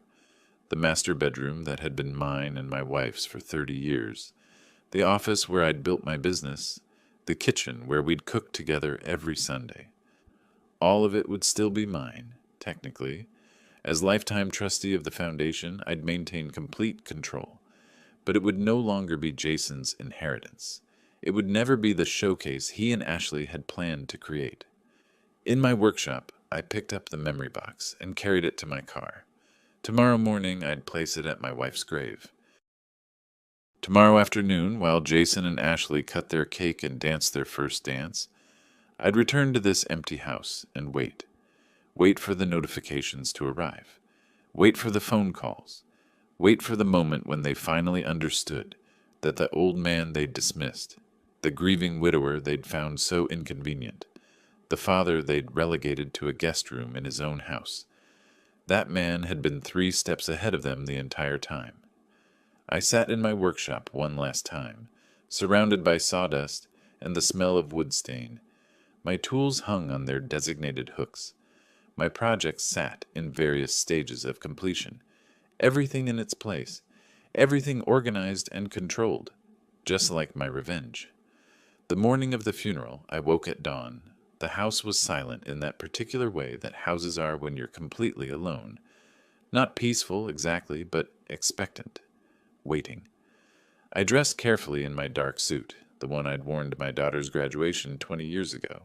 The master bedroom that had been mine and my wife's for 30 years, the office where I'd built my business, the kitchen where we'd cooked together every Sunday. All of it would still be mine, technically. As lifetime trustee of the foundation, I'd maintain complete control, but it would no longer be Jason's inheritance. It would never be the showcase he and Ashley had planned to create. In my workshop, I picked up the memory box and carried it to my car. Tomorrow morning, I'd place it at my wife's grave. Tomorrow afternoon, while Jason and Ashley cut their cake and danced their first dance, I'd return to this empty house and wait. Wait for the notifications to arrive. Wait for the phone calls. Wait for the moment when they finally understood that the old man they'd dismissed, the grieving widower they'd found so inconvenient, the father they'd relegated to a guest room in his own house, that man had been 3 steps ahead of them the entire time. I sat in my workshop one last time, surrounded by sawdust and the smell of wood stain. My tools hung on their designated hooks. My projects sat in various stages of completion, everything in its place, everything organized and controlled, just like my revenge. The morning of the funeral, I woke at dawn. The house was silent in that particular way that houses are when you're completely alone. Not peaceful exactly, but expectant, waiting. I dressed carefully in my dark suit, the one I'd worn to my daughter's graduation 20 years ago,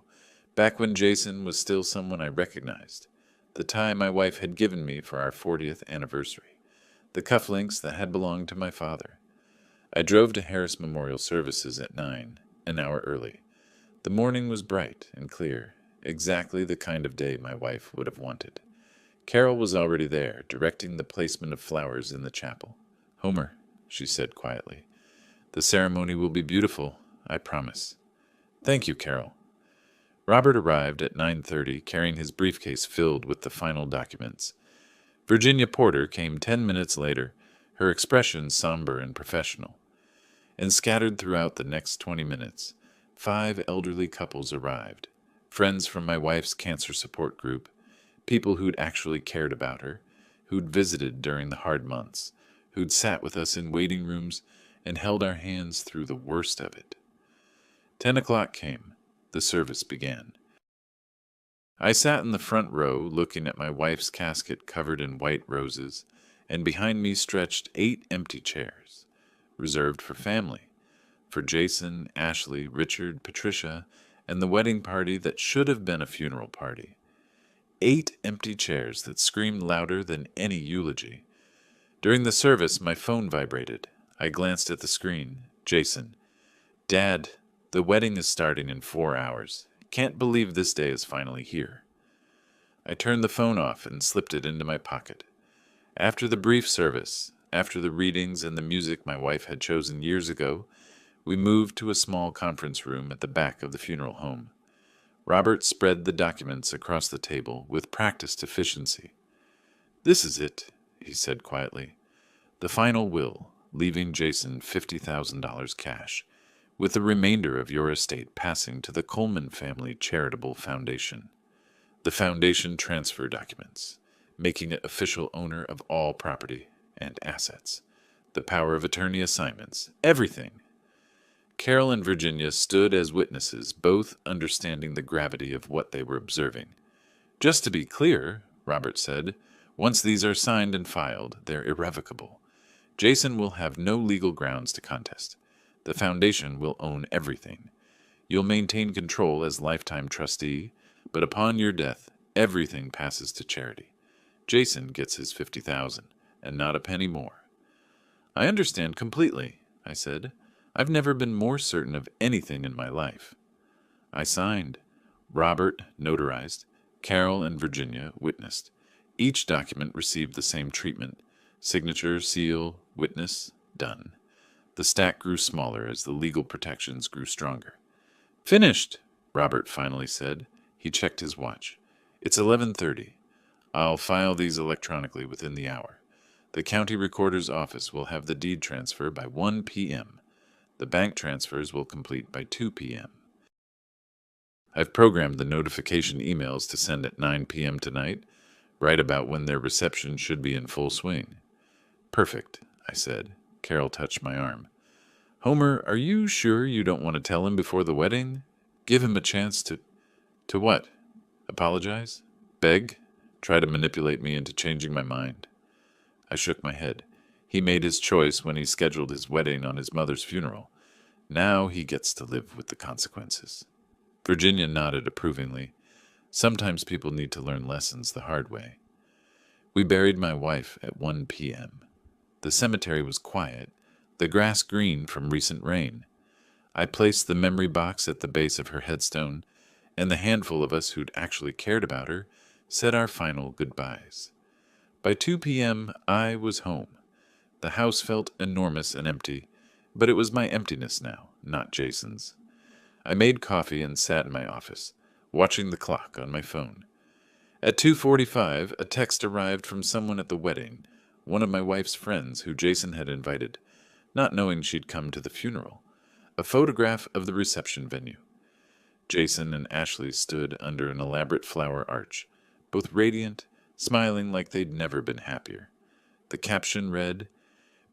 back when Jason was still someone I recognized, the tie my wife had given me for our 40th anniversary, the cufflinks that had belonged to my father. I drove to Harris Memorial Services at 9, an hour early. The morning was bright and clear, exactly the kind of day my wife would have wanted. Carol was already there, directing the placement of flowers in the chapel. Homer, she said quietly, the ceremony will be beautiful, I promise. Thank you, Carol. Robert arrived at 9:30, carrying his briefcase filled with the final documents. Virginia Porter came 10 minutes later, her expression somber and professional. And scattered throughout the next 20 minutes, 5 elderly couples arrived, friends from my wife's cancer support group, people who'd actually cared about her, who'd visited during the hard months, who'd sat with us in waiting rooms and held our hands through the worst of it. 10 o'clock came. The service began. I sat in the front row looking at my wife's casket covered in white roses, and behind me stretched 8 empty chairs, reserved for family, for Jason, Ashley, Richard, Patricia, and the wedding party that should have been a funeral party. 8 empty chairs that screamed louder than any eulogy. During the service, my phone vibrated. I glanced at the screen. Jason. Dad, the wedding is starting in 4 hours. Can't believe this day is finally here. I turned the phone off and slipped it into my pocket. After the brief service, after the readings and the music my wife had chosen years ago, we moved to a small conference room at the back of the funeral home. Robert spread the documents across the table with practiced efficiency. This is it, he said quietly. The final will, leaving Jason $50,000 cash, with the remainder of your estate passing to the Coleman Family Charitable Foundation. The foundation transfer documents, making it official owner of all property, and assets. The power of attorney assignments. Everything. Carol and Virginia stood as witnesses, both understanding the gravity of what they were observing. Just to be clear, Robert said, once these are signed and filed, they're irrevocable. Jason will have no legal grounds to contest. The foundation will own everything. You'll maintain control as lifetime trustee, but upon your death, everything passes to charity. Jason gets his $50,000, and not a penny more. I understand completely, I said. I've never been more certain of anything in my life. I signed. Robert notarized. Carol and Virginia witnessed. Each document received the same treatment. Signature, seal, witness, done. The stack grew smaller as the legal protections grew stronger. Finished, Robert finally said. He checked his watch. It's 11:30. I'll file these electronically within the hour. The county recorder's office will have the deed transfer by 1 p.m. The bank transfers will complete by 2 p.m. I've programmed the notification emails to send at 9 p.m. tonight, right about when their reception should be in full swing. Perfect, I said. Carol touched my arm. Homer, are you sure you don't want to tell him before the wedding? Give him a chance to... To what? Apologize? Beg? Try to manipulate me into changing my mind? I shook my head. He made his choice when he scheduled his wedding on his mother's funeral. Now he gets to live with the consequences. Virginia nodded approvingly. Sometimes people need to learn lessons the hard way. We buried my wife at 1 p.m. The cemetery was quiet, the grass green from recent rain. I placed the memory box at the base of her headstone, and the handful of us who'd actually cared about her said our final goodbyes. By 2 p.m., I was home. The house felt enormous and empty, but it was my emptiness now, not Jason's. I made coffee and sat in my office, watching the clock on my phone. At 2:45, a text arrived from someone at the wedding, one of my wife's friends who Jason had invited, not knowing she'd come to the funeral. A photograph of the reception venue. Jason and Ashley stood under an elaborate flower arch, both radiant, smiling like they'd never been happier. The caption read,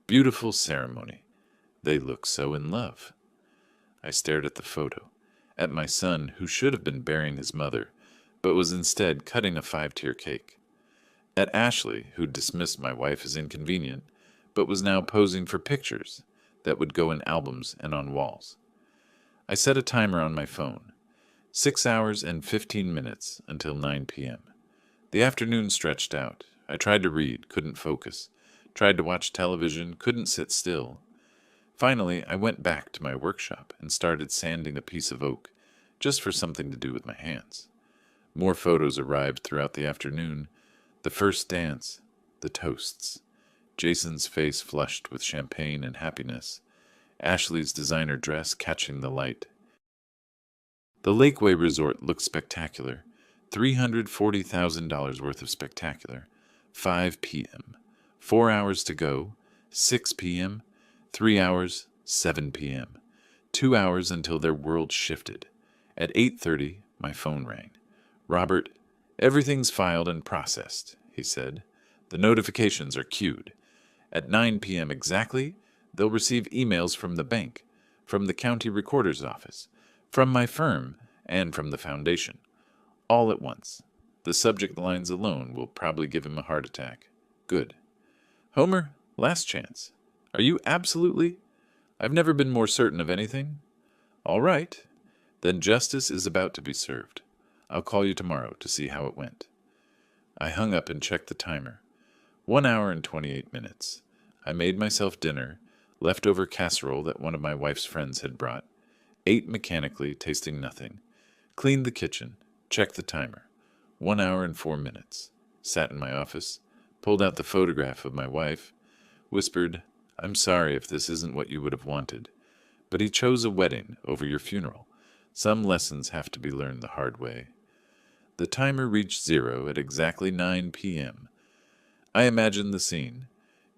"Beautiful ceremony. They look so in love." I stared at the photo, at my son who should have been burying his mother, but was instead cutting a 5-tier cake. At Ashley, who dismissed my wife as inconvenient, but was now posing for pictures that would go in albums and on walls. I set a timer on my phone. 6 hours and 15 minutes until 9 p.m. The afternoon stretched out. I tried to read, couldn't focus. Tried to watch television, couldn't sit still. Finally, I went back to my workshop and started sanding a piece of oak, just for something to do with my hands. More photos arrived throughout the afternoon. The first dance, the toasts. Jason's face flushed with champagne and happiness. Ashley's designer dress catching the light. The Lakeway Resort looked spectacular. $340,000 worth of spectacular. 5 p.m. 4 hours to go. 6 p.m. 3 hours, 7 p.m. 2 hours until their world shifted. At 8:30, my phone rang. Robert, everything's filed and processed, he said. The notifications are queued. At 9 p.m. exactly, they'll receive emails from the bank, from the county recorder's office, from my firm, and from the foundation. All at once. The subject lines alone will probably give him a heart attack. Good. Homer, last chance. Are you absolutely? I've never been more certain of anything. All right. Then justice is about to be served. I'll call you tomorrow to see how it went. I hung up and checked the timer. 1 hour and 28 minutes. I made myself dinner, leftover casserole that one of my wife's friends had brought, ate mechanically, tasting nothing, cleaned the kitchen, checked the timer. 1 hour and 4 minutes. Sat in my office, pulled out the photograph of my wife, whispered, I'm sorry if this isn't what you would have wanted, but he chose a wedding over your funeral. Some lessons have to be learned the hard way. The timer reached 0 at exactly 9 p.m. I imagined the scene.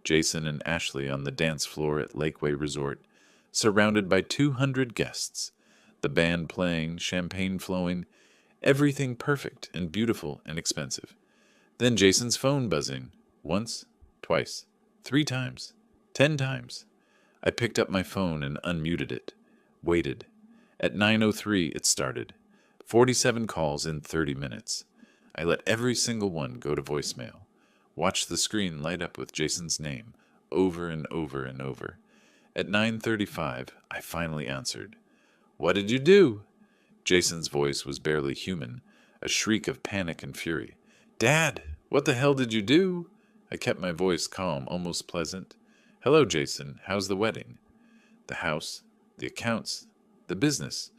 Jason and Ashley on the dance floor at Lakeway Resort, surrounded by 200 guests, the band playing, champagne flowing, everything perfect and beautiful and expensive. Then Jason's phone buzzing, once, twice, 3 times. 10 times. I picked up my phone and unmuted it. Waited. At 9:03 it started. 47 calls in 30 minutes. I let every single one go to voicemail. Watched the screen light up with Jason's name over and over and over. At 9:35, I finally answered. "What did you do?" Jason's voice was barely human, a shriek of panic and fury. "Dad, what the hell did you do?" I kept my voice calm, almost pleasant. "Hello, Jason. How's the wedding? The house, the accounts, the business.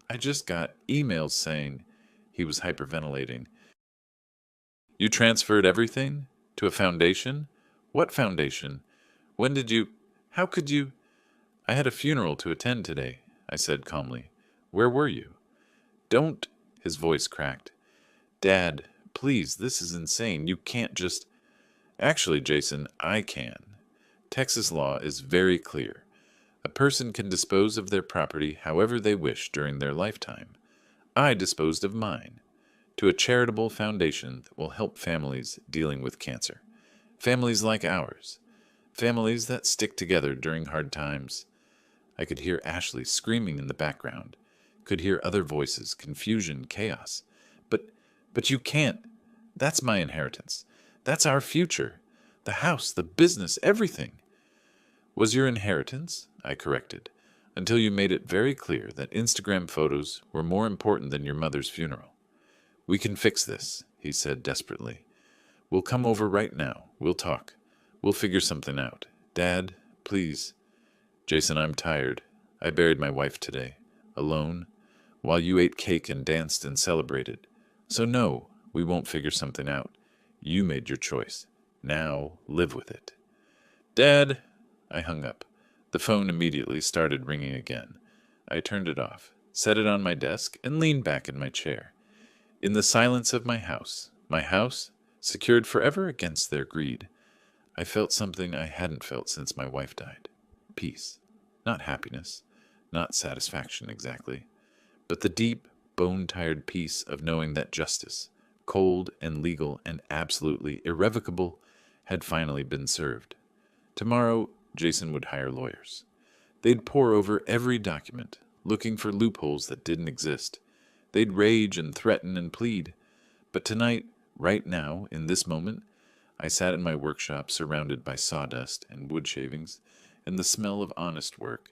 I just got emails saying—" He was hyperventilating. "You transferred everything? To a foundation? What foundation? When did you— How could you—" "I had a funeral to attend today," I said calmly. "Where were you?" "Don't—" His voice cracked. "Dad, please, this is insane. You can't just—" "Actually, Jason, I can. Texas law is very clear. A person can dispose of their property however they wish during their lifetime. I disposed of mine to a charitable foundation that will help families dealing with cancer. Families like ours. Families that stick together during hard times." I could hear Ashley screaming in the background. Could hear other voices, confusion, chaos. But you can't. That's my inheritance. That's our future. The house, the business, everything. "Was your inheritance," I corrected, "until you made it very clear that Instagram photos were more important than your mother's funeral. We can fix this," he said desperately. "We'll come over right now. We'll talk. We'll figure something out. Dad, please." "Jason, I'm tired. I buried my wife today. Alone. While you ate cake and danced and celebrated. So no, we won't figure something out. You made your choice. Now, live with it." "Dad!" I hung up. The phone immediately started ringing again. I turned it off, set it on my desk, and leaned back in my chair. In the silence of my house, secured forever against their greed, I felt something I hadn't felt since my wife died. Peace. Not happiness. Not satisfaction exactly. But the deep, bone-tired peace of knowing that justice, cold and legal and absolutely irrevocable, had finally been served. Tomorrow, Jason would hire lawyers. They'd pore over every document, looking for loopholes that didn't exist. They'd rage and threaten and plead. But tonight, right now, in this moment, I sat in my workshop surrounded by sawdust and wood shavings and the smell of honest work,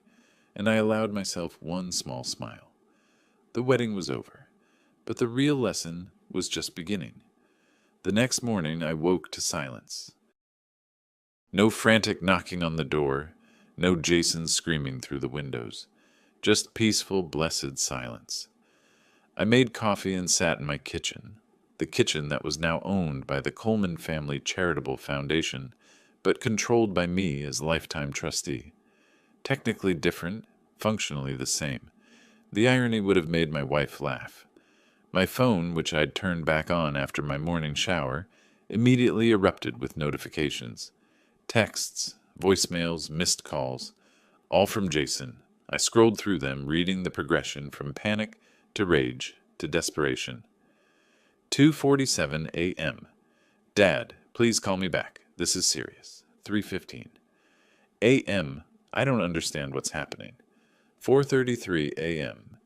and I allowed myself one small smile. The wedding was over, but the real lesson was just beginning. The next morning I woke to silence. No frantic knocking on the door, no Jason screaming through the windows. Just peaceful, blessed silence. I made coffee and sat in my kitchen, the kitchen that was now owned by the Coleman Family Charitable Foundation, but controlled by me as lifetime trustee. Technically different, functionally the same. The irony would have made my wife laugh. My phone, which I'd turned back on after my morning shower, immediately erupted with notifications. Texts, voicemails, missed calls, all from Jason. I scrolled through them, reading the progression from panic to rage to desperation. 2:47 a.m. "Dad, please call me back. This is serious." 3:15 a.m. "I don't understand what's happening." 4:33 a.m.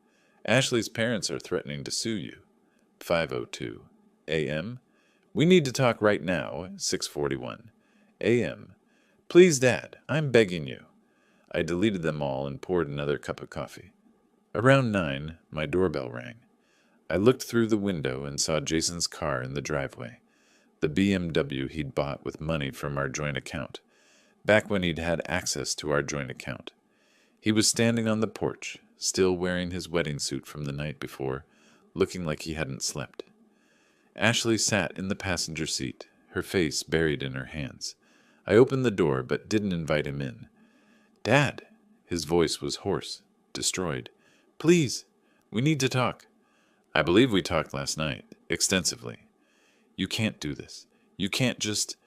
"Ashley's parents are threatening to sue you." 5:02 a.m. "We need to talk right now." 6:41 a.m. "Please, Dad, I'm begging you." I deleted them all and poured another cup of coffee. Around 9, my doorbell rang. I looked through the window and saw Jason's car in the driveway, the BMW he'd bought with money from our joint account, back when he'd had access to our joint account. He was standing on the porch, still wearing his wedding suit from the night before, looking like he hadn't slept. Ashley sat in the passenger seat, her face buried in her hands. I opened the door but didn't invite him in. "Dad!" His voice was hoarse, destroyed. "Please, we need to talk." "I believe we talked last night, extensively." "You can't do this. You can't just—"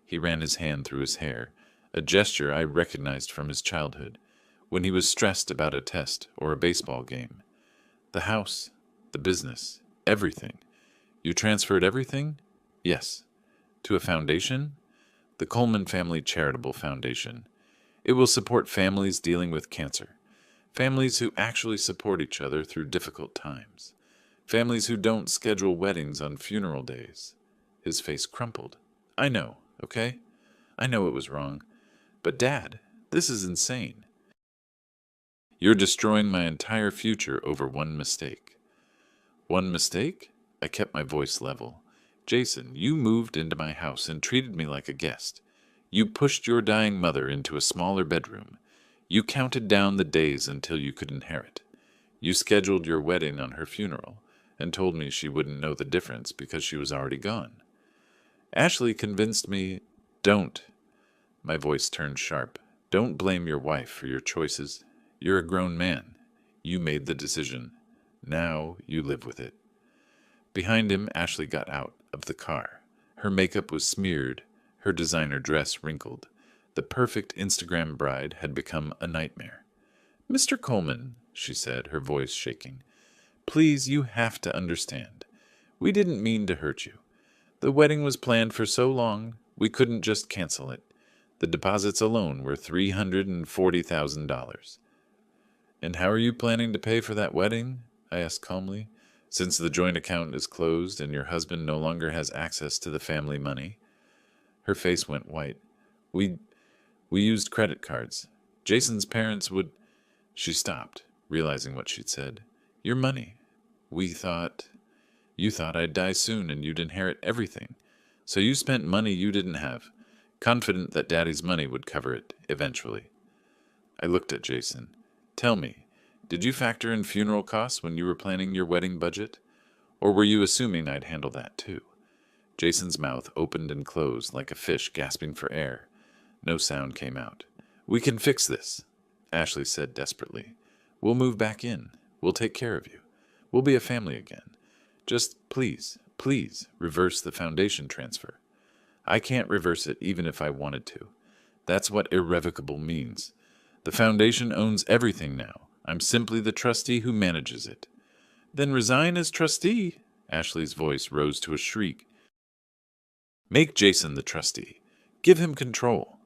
He ran his hand through his hair, a gesture I recognized from his childhood, when he was stressed about a test or a baseball game. "The house, the business, everything. You transferred everything?" "Yes." "To a foundation?" the Coleman Family Charitable Foundation. It will support families dealing with cancer, families who actually support each other through difficult times, families who don't schedule weddings on funeral days. His face crumpled. I know, okay? I know it was wrong. But Dad, this is insane. You're destroying my entire future over one mistake. One mistake? I kept my voice level. Jason, you moved into my house and treated me like a guest. You pushed your dying mother into a smaller bedroom. You counted down the days until you could inherit. You scheduled your wedding on her funeral and told me she wouldn't know the difference because she was already gone. Ashley convinced me, don't. My voice turned sharp. Don't blame your wife for your choices. You're a grown man. You made the decision. Now you live with it. Behind him, Ashley got out of the car. Her makeup was smeared, her designer dress wrinkled. The perfect Instagram bride had become a nightmare. Mr. Coleman, she said, her voice shaking, please, you have to understand. We didn't mean to hurt you. The wedding was planned for so long, we couldn't just cancel it. The deposits alone were $340,000. And how are you planning to pay for that wedding? I asked calmly. Since the joint account is closed and your husband no longer has access to the family money. Her face went white. We used credit cards. Jason's parents would... She stopped, realizing what she'd said. Your money. You thought I'd die soon and you'd inherit everything. So you spent money you didn't have, confident that Daddy's money would cover it eventually. I looked at Jason. Tell me, did you factor in funeral costs when you were planning your wedding budget? Or were you assuming I'd handle that too? Jason's mouth opened and closed like a fish gasping for air. No sound came out. We can fix this, Ashley said desperately. We'll move back in. We'll take care of you. We'll be a family again. Just please, please, reverse the foundation transfer. I can't reverse it even if I wanted to. That's what irrevocable means. The foundation owns everything now. I'm simply the trustee who manages it. Then resign as trustee. Ashley's voice rose to a shriek. Make Jason the trustee. Give him control.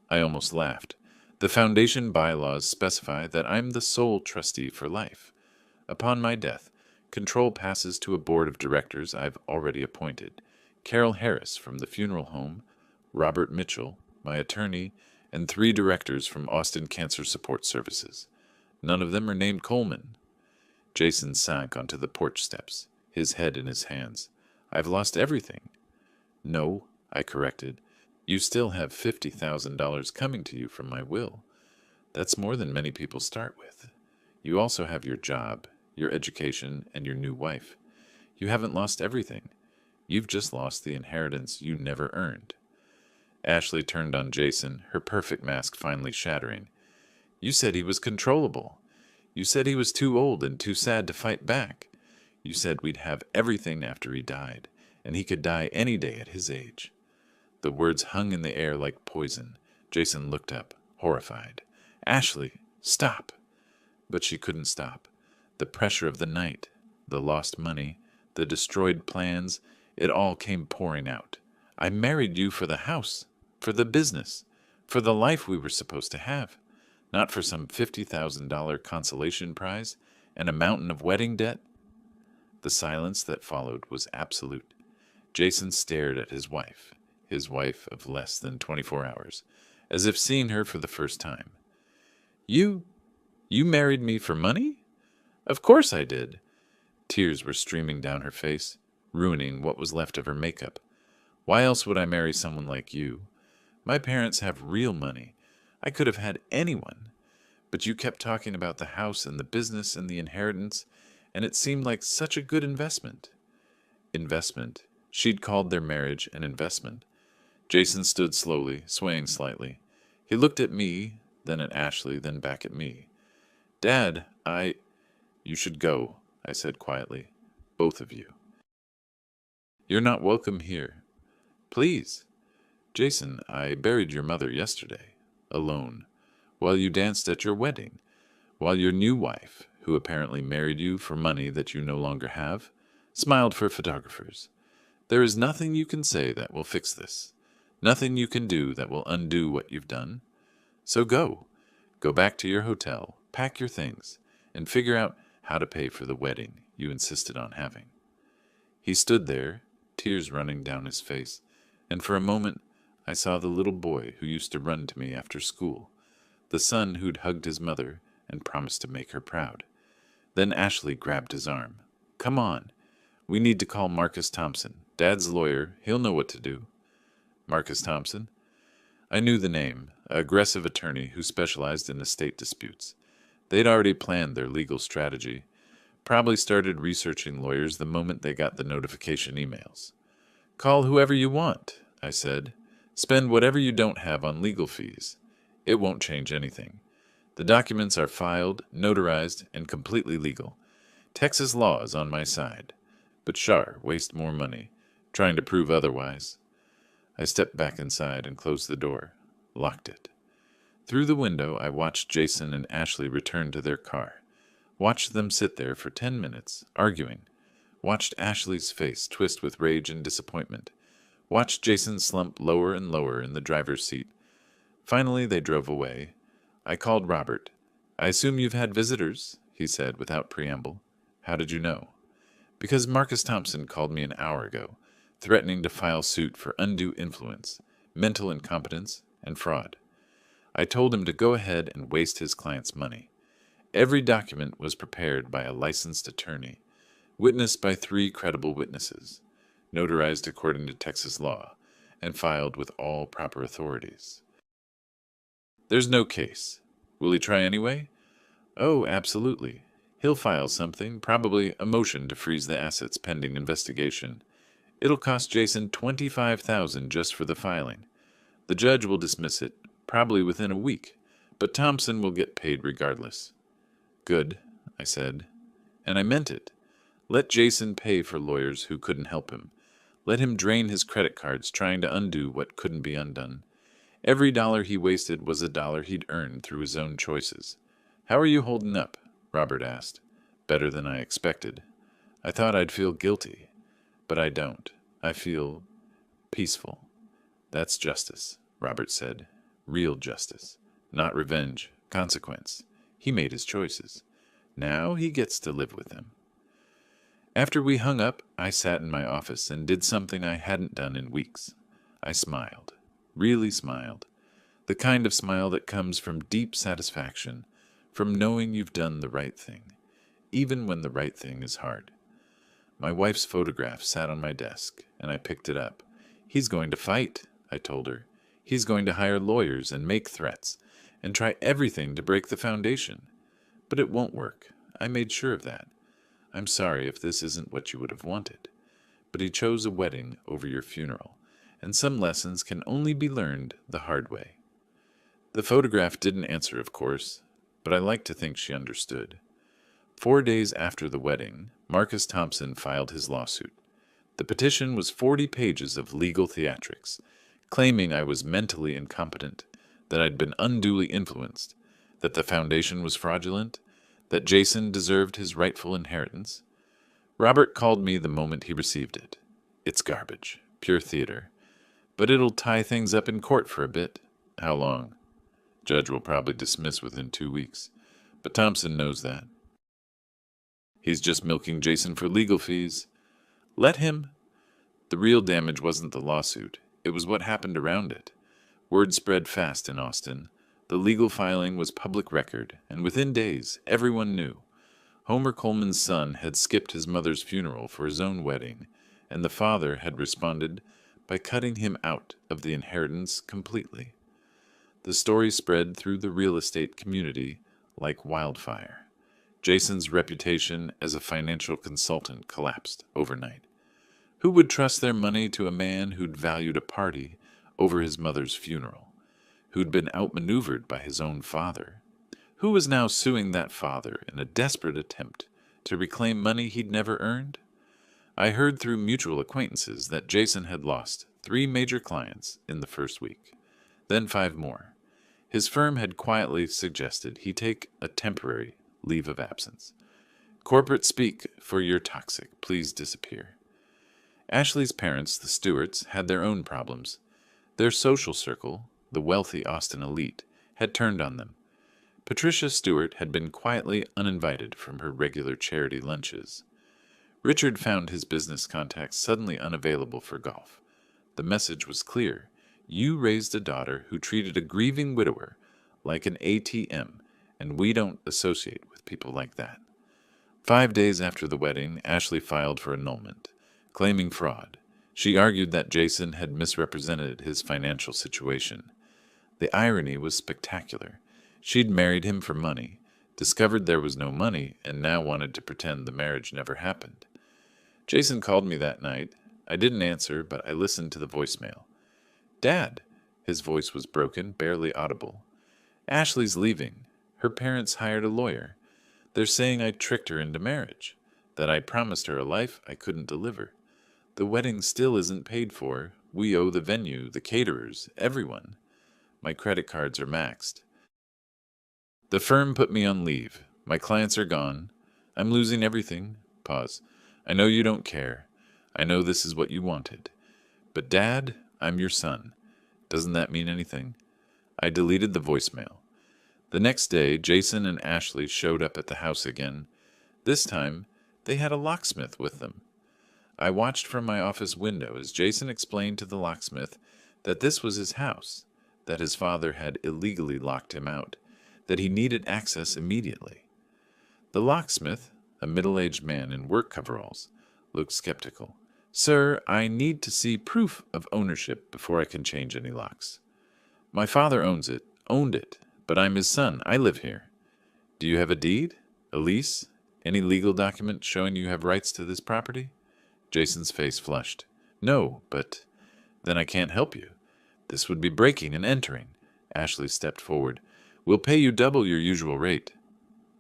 I almost laughed. The foundation bylaws specify that I'm the sole trustee for life. Upon my death, control passes to a board of directors I've already appointed. Carol Harris from the funeral home, Robert Mitchell, my attorney, and 3 directors from Austin Cancer Support Services. None of them are named Coleman. Jason sank onto the porch steps, his head in his hands. I've lost everything. No, I corrected. You still have $50,000 coming to you from my will. That's more than many people start with. You also have your job, your education, and your new wife. You haven't lost everything. You've just lost the inheritance you never earned. Ashley turned on Jason, her perfect mask finally shattering. You said he was controllable. You said he was too old and too sad to fight back. You said we'd have everything after he died, and he could die any day at his age. The words hung in the air like poison. Jason looked up, horrified. Ashley, stop! But she couldn't stop. The pressure of the night, the lost money, the destroyed plans, it all came pouring out. I married you for the house, for the business, for the life we were supposed to have, not for some $50,000 consolation prize and a mountain of wedding debt. The silence that followed was absolute. Jason stared at his wife of less than 24 hours, as if seeing her for the first time. You married me for money? Of course I did. Tears were streaming down her face, ruining what was left of her makeup. Why else would I marry someone like you? My parents have real money. I could have had anyone. But you kept talking about the house and the business and the inheritance, and it seemed like such a good investment. Investment. She'd called their marriage an investment. Jason stood slowly, swaying slightly. He looked at me, then at Ashley, then back at me. Dad, You should go, I said quietly. Both of you. You're not welcome here. Please. Jason, I buried your mother yesterday, alone, while you danced at your wedding, while your new wife, who apparently married you for money that you no longer have, smiled for photographers. There is nothing you can say that will fix this. Nothing you can do that will undo what you've done. So go. Go back to your hotel, pack your things, and figure out how to pay for the wedding you insisted on having. He stood there, tears running down his face, and for a moment I saw the little boy who used to run to me after school, the son who'd hugged his mother and promised to make her proud. Then Ashley grabbed his arm. "Come on. We need to call Marcus Thompson. Dad's a lawyer. He'll know what to do." Marcus Thompson? I knew the name, an aggressive attorney who specialized in estate disputes. They'd already planned their legal strategy, probably started researching lawyers the moment they got the notification emails. "Call whoever you want," I said. "Spend whatever you don't have on legal fees. It won't change anything. The documents are filed, notarized, and completely legal. Texas law is on my side. But Shar waste more money, trying to prove otherwise." I stepped back inside and closed the door, locked it. Through the window, I watched Jason and Ashley return to their car, watched them sit there for 10 minutes, arguing, watched Ashley's face twist with rage and disappointment, watched Jason slump lower and lower in the driver's seat. Finally, they drove away. I called Robert. "I assume you've had visitors," he said without preamble. "How did you know?" "Because Marcus Thompson called me an hour ago, threatening to file suit for undue influence, mental incompetence, and fraud. I told him to go ahead and waste his client's money. Every document was prepared by a licensed attorney, witnessed by 3 credible witnesses, notarized according to Texas law, and filed with all proper authorities. There's no case. Will he try anyway?" "Oh, absolutely. He'll file something, probably a motion to freeze the assets pending investigation. It'll cost Jason $25,000 just for the filing. The judge will dismiss it, probably within a week, but Thompson will get paid regardless." "Good," I said. And I meant it. Let Jason pay for lawyers who couldn't help him. Let him drain his credit cards trying to undo what couldn't be undone. Every dollar he wasted was a dollar he'd earned through his own choices. "How are you holding up?" Robert asked. "Better than I expected. I thought I'd feel guilty. But I don't. I feel peaceful." "That's justice," Robert said. "Real justice. Not revenge, consequence. He made his choices. Now he gets to live with them." After we hung up, I sat in my office and did something I hadn't done in weeks. I smiled. Really smiled. The kind of smile that comes from deep satisfaction, from knowing you've done the right thing, even when the right thing is hard. My wife's photograph sat on my desk, and I picked it up. "He's going to fight," I told her. "He's going to hire lawyers and make threats, and try everything to break the foundation. But it won't work. I made sure of that. I'm sorry if this isn't what you would have wanted. But he chose a wedding over your funeral, and some lessons can only be learned the hard way." The photograph didn't answer, of course, but I like to think she understood. 4 days after the wedding, Marcus Thompson filed his lawsuit. The petition was 40 pages of legal theatrics, claiming I was mentally incompetent, that I'd been unduly influenced, that the foundation was fraudulent, that Jason deserved his rightful inheritance. Robert called me the moment he received it. "It's garbage, pure theater. But it'll tie things up in court for a bit." "How long?" "Judge will probably dismiss within 2 weeks. But Thompson knows that. He's just milking Jason for legal fees. Let him. The real damage wasn't the lawsuit. It was what happened around it. Word spread fast in Austin. The legal filing was public record, and within days, everyone knew. Homer Coleman's son had skipped his mother's funeral for his own wedding, and the father had responded by cutting him out of the inheritance completely. The story spread through the real estate community like wildfire. Jason's reputation as a financial consultant collapsed overnight. Who would trust their money to a man who'd valued a party over his mother's funeral, who'd been outmaneuvered by his own father, who was now suing that father in a desperate attempt to reclaim money he'd never earned? I heard through mutual acquaintances that Jason had lost 3 major clients in the first week, then 5 more. His firm had quietly suggested he take a temporary leave of absence. "Corporate speak, for you're toxic. Please disappear." Ashley's parents, the Stewarts, had their own problems. Their social circle, the wealthy Austin elite, had turned on them. Patricia Stewart had been quietly uninvited from her regular charity lunches. Richard found his business contacts suddenly unavailable for golf. The message was clear. You raised a daughter who treated a grieving widower like an ATM, and we don't associate with people like that. 5 days after the wedding, Ashley filed for annulment, claiming fraud. She argued that Jason had misrepresented his financial situation. The irony was spectacular. She'd married him for money, discovered there was no money, and now wanted to pretend the marriage never happened. Jason called me that night. I didn't answer, but I listened to the voicemail. "Dad," his voice was broken, barely audible. "Ashley's leaving. Her parents hired a lawyer. They're saying I tricked her into marriage, that I promised her a life I couldn't deliver. The wedding still isn't paid for. We owe the venue, the caterers, everyone. My credit cards are maxed. The firm put me on leave. My clients are gone. I'm losing everything." Pause. "I know you don't care. I know this is what you wanted. But Dad, I'm your son. Doesn't that mean anything?" I deleted the voicemail. The next day, Jason and Ashley showed up at the house again. This time, they had a locksmith with them. I watched from my office window as Jason explained to the locksmith that this was his house, that his father had illegally locked him out, that he needed access immediately. The locksmith, a middle-aged man in work coveralls, looked skeptical. "Sir, I need to see proof of ownership before I can change any locks. My father owned it, but I'm his son. I live here. Do you have a deed? A lease? Any legal document showing you have rights to this property?" Jason's face flushed. "No, but then I can't help you. This would be breaking and entering." Ashley stepped forward. "We'll pay you double your usual rate."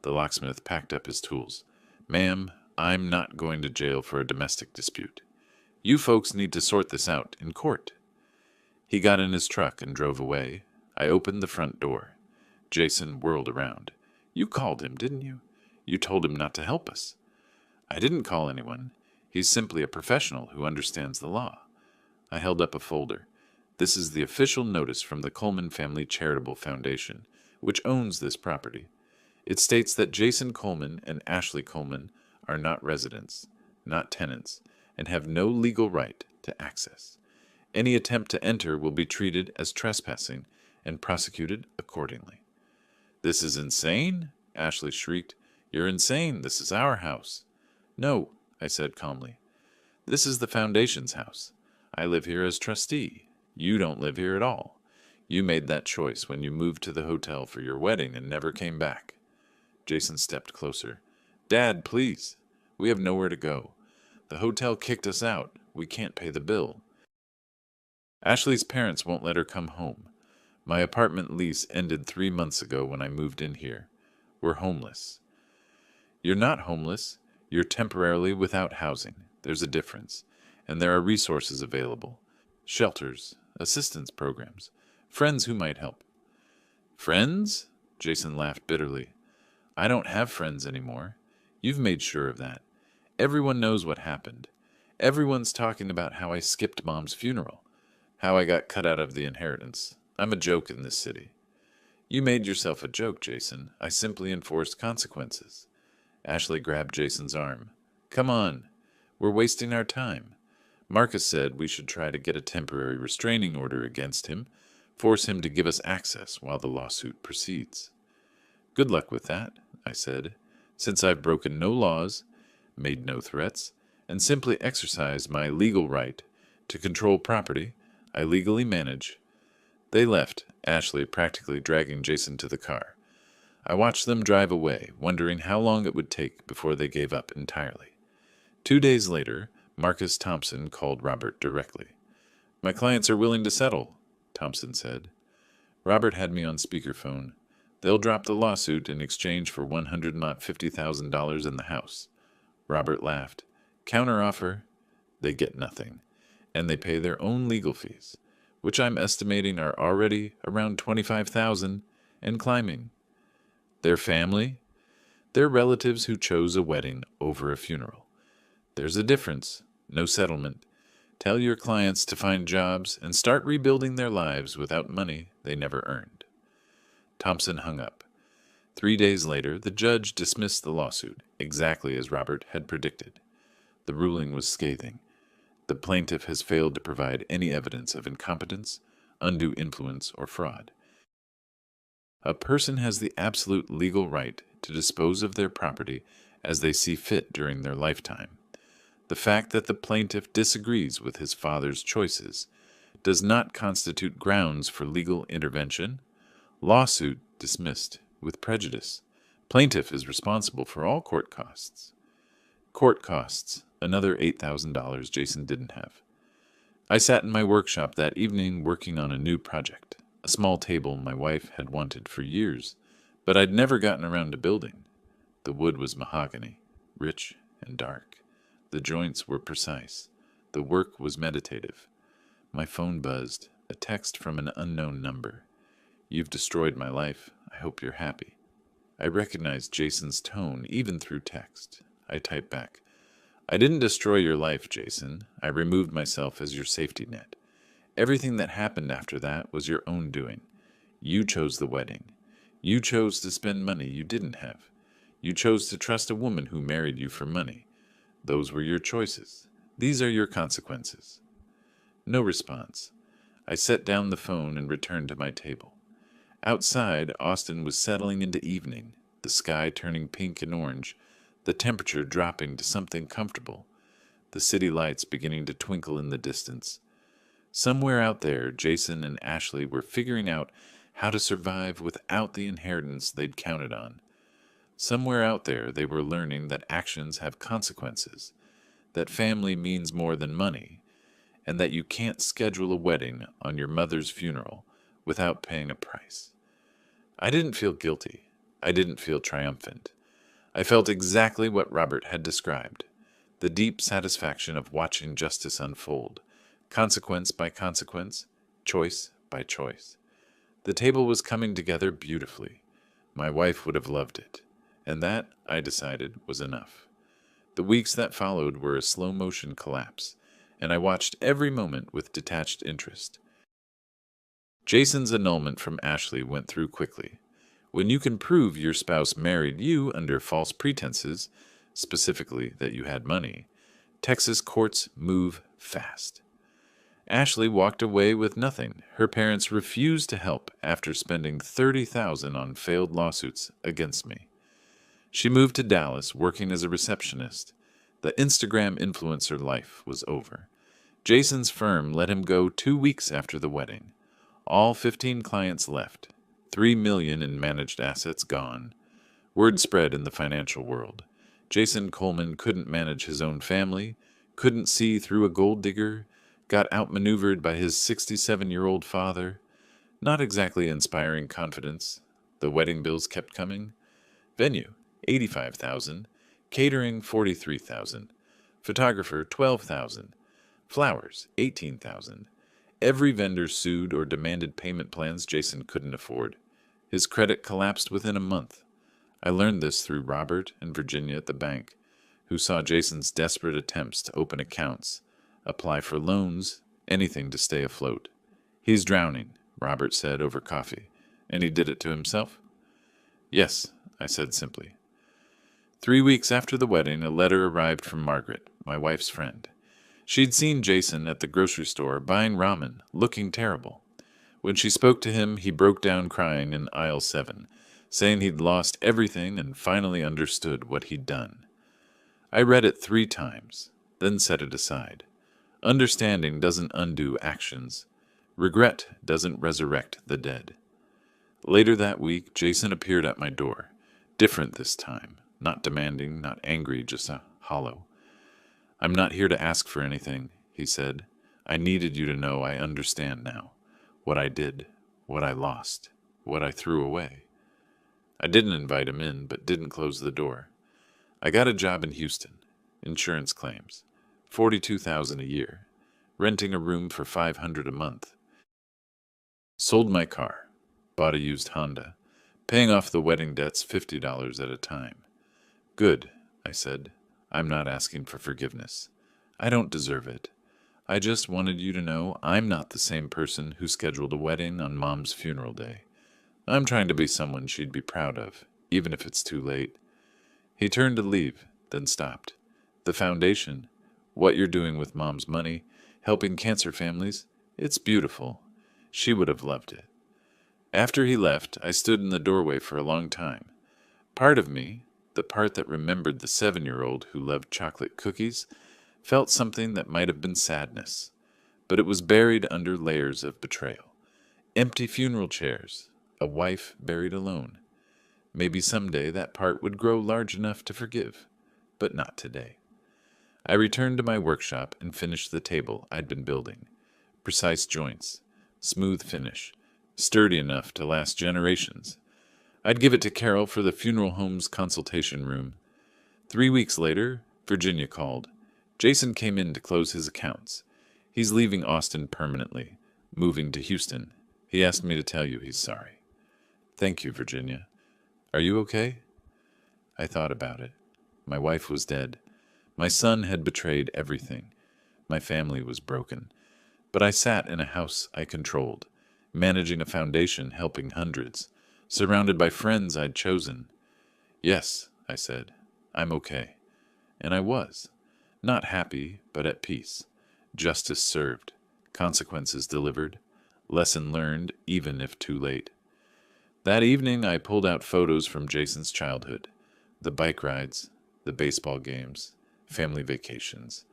The locksmith packed up his tools. "Ma'am, I'm not going to jail for a domestic dispute. You folks need to sort this out in court." He got in his truck and drove away. I opened the front door. Jason whirled around. "You called him, didn't you? You told him not to help us." "I didn't call anyone. He's simply a professional who understands the law." I held up a folder. "This is the official notice from the Coleman Family Charitable Foundation, which owns this property. It states that Jason Coleman and Ashley Coleman are not residents, not tenants, and have no legal right to access. Any attempt to enter will be treated as trespassing and prosecuted accordingly." "This is insane!" Ashley shrieked. "You're insane. This is our house." "No," I said calmly. "This is the Foundation's house. I live here as trustee. You don't live here at all. You made that choice when you moved to the hotel for your wedding and never came back." Jason stepped closer. "Dad, please. We have nowhere to go. The hotel kicked us out. We can't pay the bill. Ashley's parents won't let her come home. My apartment lease ended 3 months ago when I moved in here. We're homeless." "You're not homeless. You're temporarily without housing. There's a difference. And there are resources available. Shelters, assistance programs, friends who might help." "Friends?" Jason laughed bitterly. "I don't have friends anymore. You've made sure of that. Everyone knows what happened. Everyone's talking about how I skipped Mom's funeral, how I got cut out of the inheritance. I'm a joke in this city." "You made yourself a joke, Jason. I simply enforced consequences." Ashley grabbed Jason's arm. "Come on. We're wasting our time. Marcus said we should try to get a temporary restraining order against him, force him to give us access while the lawsuit proceeds." "Good luck with that," I said, "since I've broken no laws, made no threats, and simply exercised my legal right to control property I legally manage." They left, Ashley practically dragging Jason to the car. I watched them drive away, wondering how long it would take before they gave up entirely. 2 days later, Marcus Thompson called Robert directly. "My clients are willing to settle," Thompson said. Robert had me on speakerphone. "They'll drop the lawsuit in exchange for $150,000 in the house." Robert laughed. "Counteroffer, they get nothing, and they pay their own legal fees, which I'm estimating are already around $25,000 and climbing. Their family? They're relatives who chose a wedding over a funeral. There's a difference, no settlement. Tell your clients to find jobs and start rebuilding their lives without money they never earned. Thompson hung up. 3 days later, the judge dismissed the lawsuit, exactly as Robert had predicted. The ruling was scathing. The plaintiff has failed to provide any evidence of incompetence, undue influence, or fraud. A person has the absolute legal right to dispose of their property as they see fit during their lifetime. The fact that the plaintiff disagrees with his father's choices does not constitute grounds for legal intervention. Lawsuit dismissed with prejudice. Plaintiff is responsible for all court costs. Court costs, another $8,000 Jason didn't have. I sat in my workshop that evening working on a new project, a small table my wife had wanted for years, but I'd never gotten around to building. The wood was mahogany, rich and dark. The joints were precise. The work was meditative. My phone buzzed, a text from an unknown number. "You've destroyed my life. I hope you're happy." I recognized Jason's tone, even through text. I typed back, "I didn't destroy your life, Jason. I removed myself as your safety net. Everything that happened after that was your own doing. You chose the wedding. You chose to spend money you didn't have. You chose to trust a woman who married you for money. Those were your choices. These are your consequences." No response. I set down the phone and returned to my table. Outside, Austin was settling into evening, the sky turning pink and orange, the temperature dropping to something comfortable, the city lights beginning to twinkle in the distance. Somewhere out there, Jason and Ashley were figuring out how to survive without the inheritance they'd counted on. Somewhere out there, they were learning that actions have consequences, that family means more than money, and that you can't schedule a wedding on your mother's funeral without paying a price. I didn't feel guilty. I didn't feel triumphant. I felt exactly what Robert had described, the deep satisfaction of watching justice unfold, consequence by consequence, choice by choice. The table was coming together beautifully. My wife would have loved it, and that, I decided, was enough. The weeks that followed were a slow-motion collapse, and I watched every moment with detached interest. Jason's annulment from Ashley went through quickly. When you can prove your spouse married you under false pretenses, specifically that you had money, Texas courts move fast. Ashley walked away with nothing. Her parents refused to help after spending $30,000 on failed lawsuits against me. She moved to Dallas, working as a receptionist. The Instagram influencer life was over. Jason's firm let him go 2 weeks after the wedding. All 15 clients left. $3 million in managed assets gone. Word spread in the financial world. Jason Coleman couldn't manage his own family, couldn't see through a gold digger, got outmaneuvered by his 67-year-old father. Not exactly inspiring confidence. The wedding bills kept coming. Venue, $85,000. Catering, $43,000. Photographer, $12,000. Flowers, $18,000. Every vendor sued or demanded payment plans Jason couldn't afford. His credit collapsed within a month. I learned this through Robert and Virginia at the bank, who saw Jason's desperate attempts to open accounts, apply for loans, anything to stay afloat. "He's drowning," Robert said over coffee. "And he did it to himself?" "Yes," I said simply. 3 weeks after the wedding, a letter arrived from Margaret, my wife's friend. She'd seen Jason at the grocery store buying ramen, looking terrible. When she spoke to him, he broke down crying in aisle 7, saying he'd lost everything and finally understood what he'd done. I read it 3 times, then set it aside. Understanding doesn't undo actions. Regret doesn't resurrect the dead. Later that week, Jason appeared at my door. Different this time. Not demanding, not angry, just hollow. "I'm not here to ask for anything," he said. "I needed you to know I understand now. What I did, what I lost, what I threw away." I didn't invite him in, but didn't close the door. I got a job in Houston. Insurance claims. $42,000 a year. Renting a room for $500 a month. Sold my car. Bought a used Honda. Paying off the wedding debts $50 at a time. "Good," I said. "I'm not asking for forgiveness. I don't deserve it. I just wanted you to know I'm not the same person who scheduled a wedding on Mom's funeral day. I'm trying to be someone she'd be proud of, even if it's too late." He turned to leave, then stopped. "The foundation, what you're doing with Mom's money, helping cancer families, it's beautiful. She would have loved it." After he left, I stood in the doorway for a long time. Part of me, the part that remembered the 7-year-old who loved chocolate cookies, felt something that might have been sadness, but it was buried under layers of betrayal. Empty funeral chairs, a wife buried alone. Maybe someday that part would grow large enough to forgive, but not today. I returned to my workshop and finished the table I'd been building. Precise joints, smooth finish, sturdy enough to last generations. I'd give it to Carol for the funeral home's consultation room. 3 weeks later, Virginia called. Jason came in to close his accounts. He's leaving Austin permanently, moving to Houston. He asked me to tell you he's sorry. Thank you, Virginia. Are you okay? I thought about it. My wife was dead. My son had betrayed everything. My family was broken. But I sat in a house I controlled, managing a foundation helping hundreds, surrounded by friends I'd chosen. Yes, I said, I'm okay. And I was. Not happy, but at peace. Justice served. Consequences delivered. Lesson learned, even if too late. That evening, I pulled out photos from Jason's childhood. The bike rides, the baseball games, family vacations.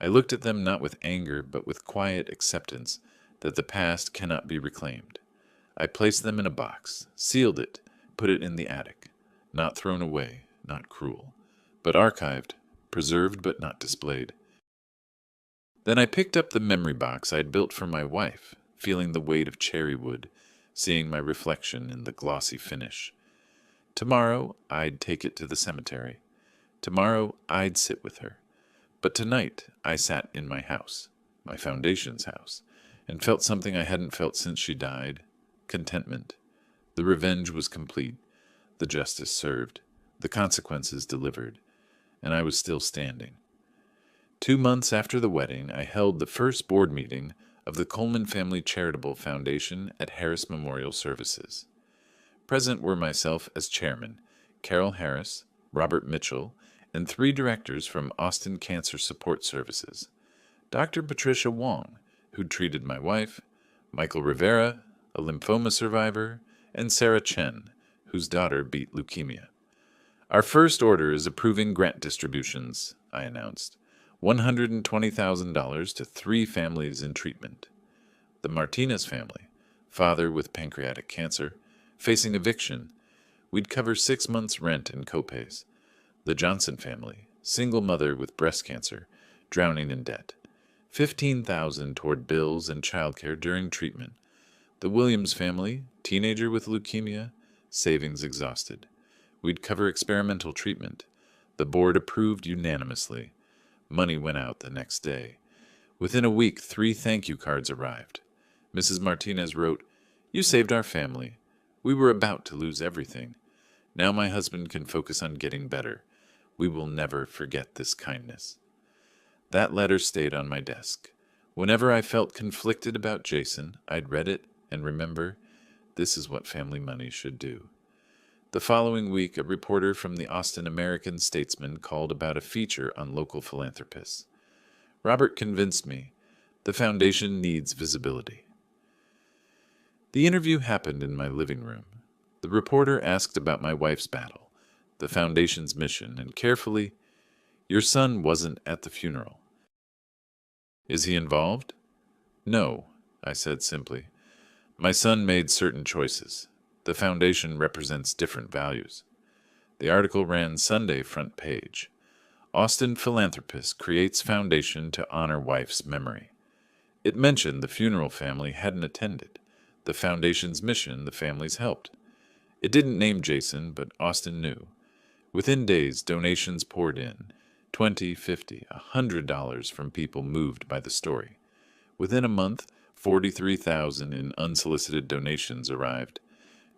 I looked at them not with anger, but with quiet acceptance that the past cannot be reclaimed. I placed them in a box, sealed it, put it in the attic. Not thrown away, not cruel, but archived, preserved but not displayed. Then I picked up the memory box I'd built for my wife, feeling the weight of cherry wood, seeing my reflection in the glossy finish. Tomorrow, I'd take it to the cemetery. Tomorrow, I'd sit with her. But tonight, I sat in my house, my foundation's house, and felt something I hadn't felt since she died. Contentment. The revenge was complete. The justice served. The consequences delivered. And I was still standing. 2 months after the wedding, I held the first board meeting of the Coleman Family Charitable Foundation at Harris Memorial Services. Present were myself as chairman, Carol Harris, Robert Mitchell, and 3 directors from Austin Cancer Support Services. Dr. Patricia Wong, who'd treated my wife, Michael Rivera, a lymphoma survivor, and Sarah Chen, whose daughter beat leukemia. Our first order is approving grant distributions, I announced. $120,000 to 3 families in treatment. The Martinez family, father with pancreatic cancer, facing eviction. We'd cover 6 months' rent and copays. The Johnson family, single mother with breast cancer, drowning in debt. $15,000 toward bills and childcare during treatment. The Williams family, teenager with leukemia, savings exhausted. We'd cover experimental treatment. The board approved unanimously. Money went out the next day. Within a week, 3 thank you cards arrived. Mrs. Martinez wrote, "You saved our family. We were about to lose everything. Now my husband can focus on getting better. We will never forget this kindness." That letter stayed on my desk. Whenever I felt conflicted about Jason, I'd read it and remember, this is what family money should do. The following week, a reporter from the Austin American Statesman called about a feature on local philanthropists. Robert convinced me the foundation needs visibility. The interview happened in my living room. The reporter asked about my wife's battle, the foundation's mission, and carefully, "Your son wasn't at the funeral. Is he involved?" "No," I said simply. "My son made certain choices. The foundation represents different values." The article ran Sunday front page. Austin philanthropist creates foundation to honor wife's memory. It mentioned the funeral family hadn't attended, the foundation's mission the families helped. It didn't name Jason, but Austin knew. Within days, donations poured in, $20, $50, $100 from people moved by the story. Within a month, 43,000 in unsolicited donations arrived.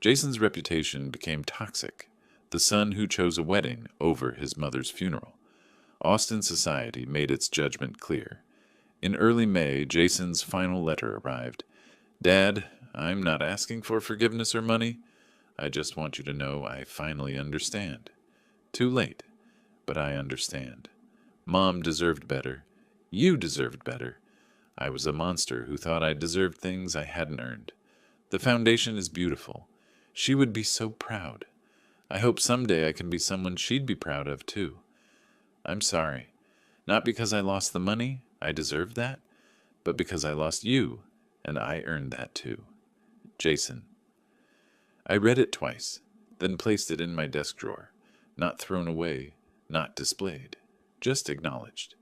Jason's reputation became toxic, the son who chose a wedding over his mother's funeral. Austin society made its judgment clear. In early May, Jason's final letter arrived. Dad, I'm not asking for forgiveness or money. I just want you to know I finally understand. Too late, but I understand. Mom deserved better. You deserved better. I was a monster who thought I deserved things I hadn't earned. The foundation is beautiful. She would be so proud. I hope someday I can be someone she'd be proud of, too. I'm sorry. Not because I lost the money, I deserved that, but because I lost you, and I earned that too. Jason. I read it twice, then placed it in my desk drawer. Not thrown away, not displayed. Just acknowledged.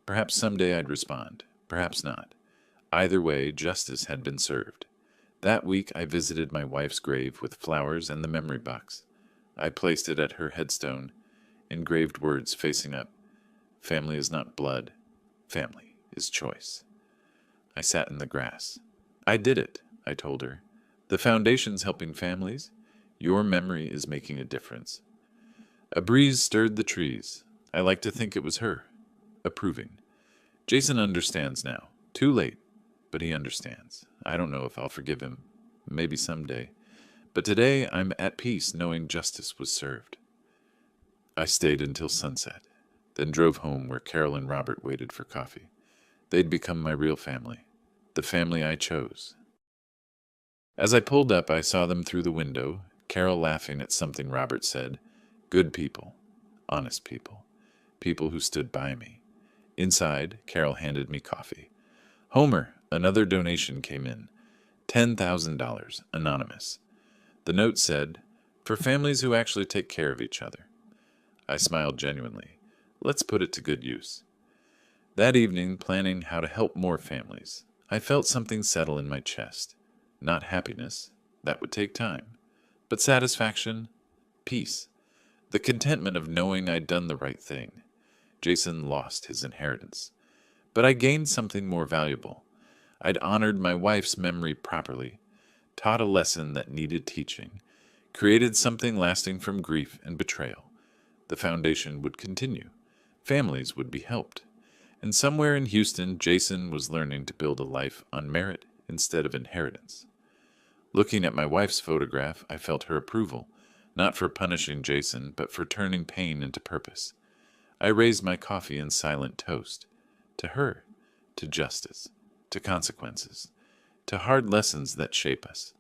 Perhaps someday I'd respond, perhaps not. Either way, justice had been served. That week I visited my wife's grave with flowers and the memory box. I placed it at her headstone, engraved words facing up. Family is not blood. Family is choice. I sat in the grass. I did it, I told her. The foundation's helping families. Your memory is making a difference. A breeze stirred the trees. I like to think it was her, approving. Jason understands now. Too late, but he understands. I don't know if I'll forgive him. Maybe someday. But today I'm at peace knowing justice was served. I stayed until sunset, then drove home where Carol and Robert waited for coffee. They'd become my real family, the family I chose. As I pulled up, I saw them through the window, Carol laughing at something Robert said. Good people, honest people, people who stood by me. Inside, Carol handed me coffee. Homer, another donation came in. $10,000, anonymous. The note said, for families who actually take care of each other. I smiled genuinely. Let's put it to good use. That evening, planning how to help more families, I felt something settle in my chest. Not happiness, that would take time, but satisfaction, peace, the contentment of knowing I'd done the right thing. Jason lost his inheritance, but I gained something more valuable. I'd honored my wife's memory properly, taught a lesson that needed teaching, created something lasting from grief and betrayal. The foundation would continue. Families would be helped. And somewhere in Houston, Jason was learning to build a life on merit instead of inheritance. Looking at my wife's photograph, I felt her approval, not for punishing Jason, but for turning pain into purpose. I raised my coffee in silent toast. To her, to justice, to consequences, to hard lessons that shape us.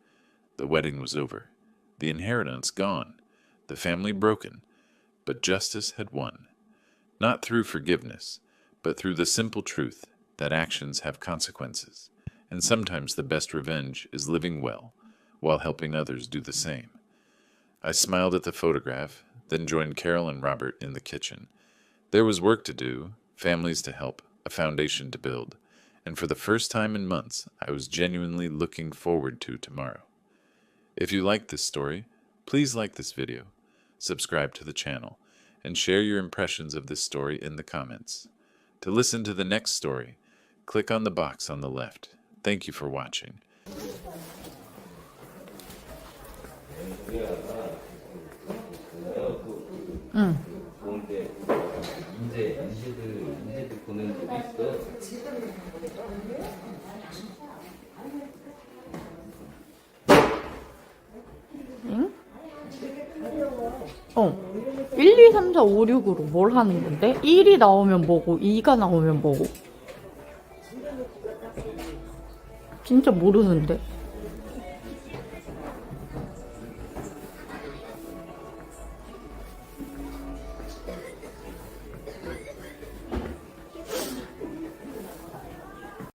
The wedding was over, the inheritance gone, the family broken, but justice had won. Not through forgiveness, but through the simple truth that actions have consequences, and sometimes the best revenge is living well, while helping others do the same. I smiled at the photograph, then joined Carol and Robert in the kitchen. There was work to do, families to help, a foundation to build, and for the first time in months, I was genuinely looking forward to tomorrow. If you like this story, please like this video, subscribe to the channel, and share your impressions of this story in the comments. To listen to the next story, click on the box on the left. Thank you for watching. 응? 1, 2, 3, 4, 5, 6으로 뭘 하는 건데? 1이 나오면 뭐고 2가 나오면 뭐고? 진짜 모르는데.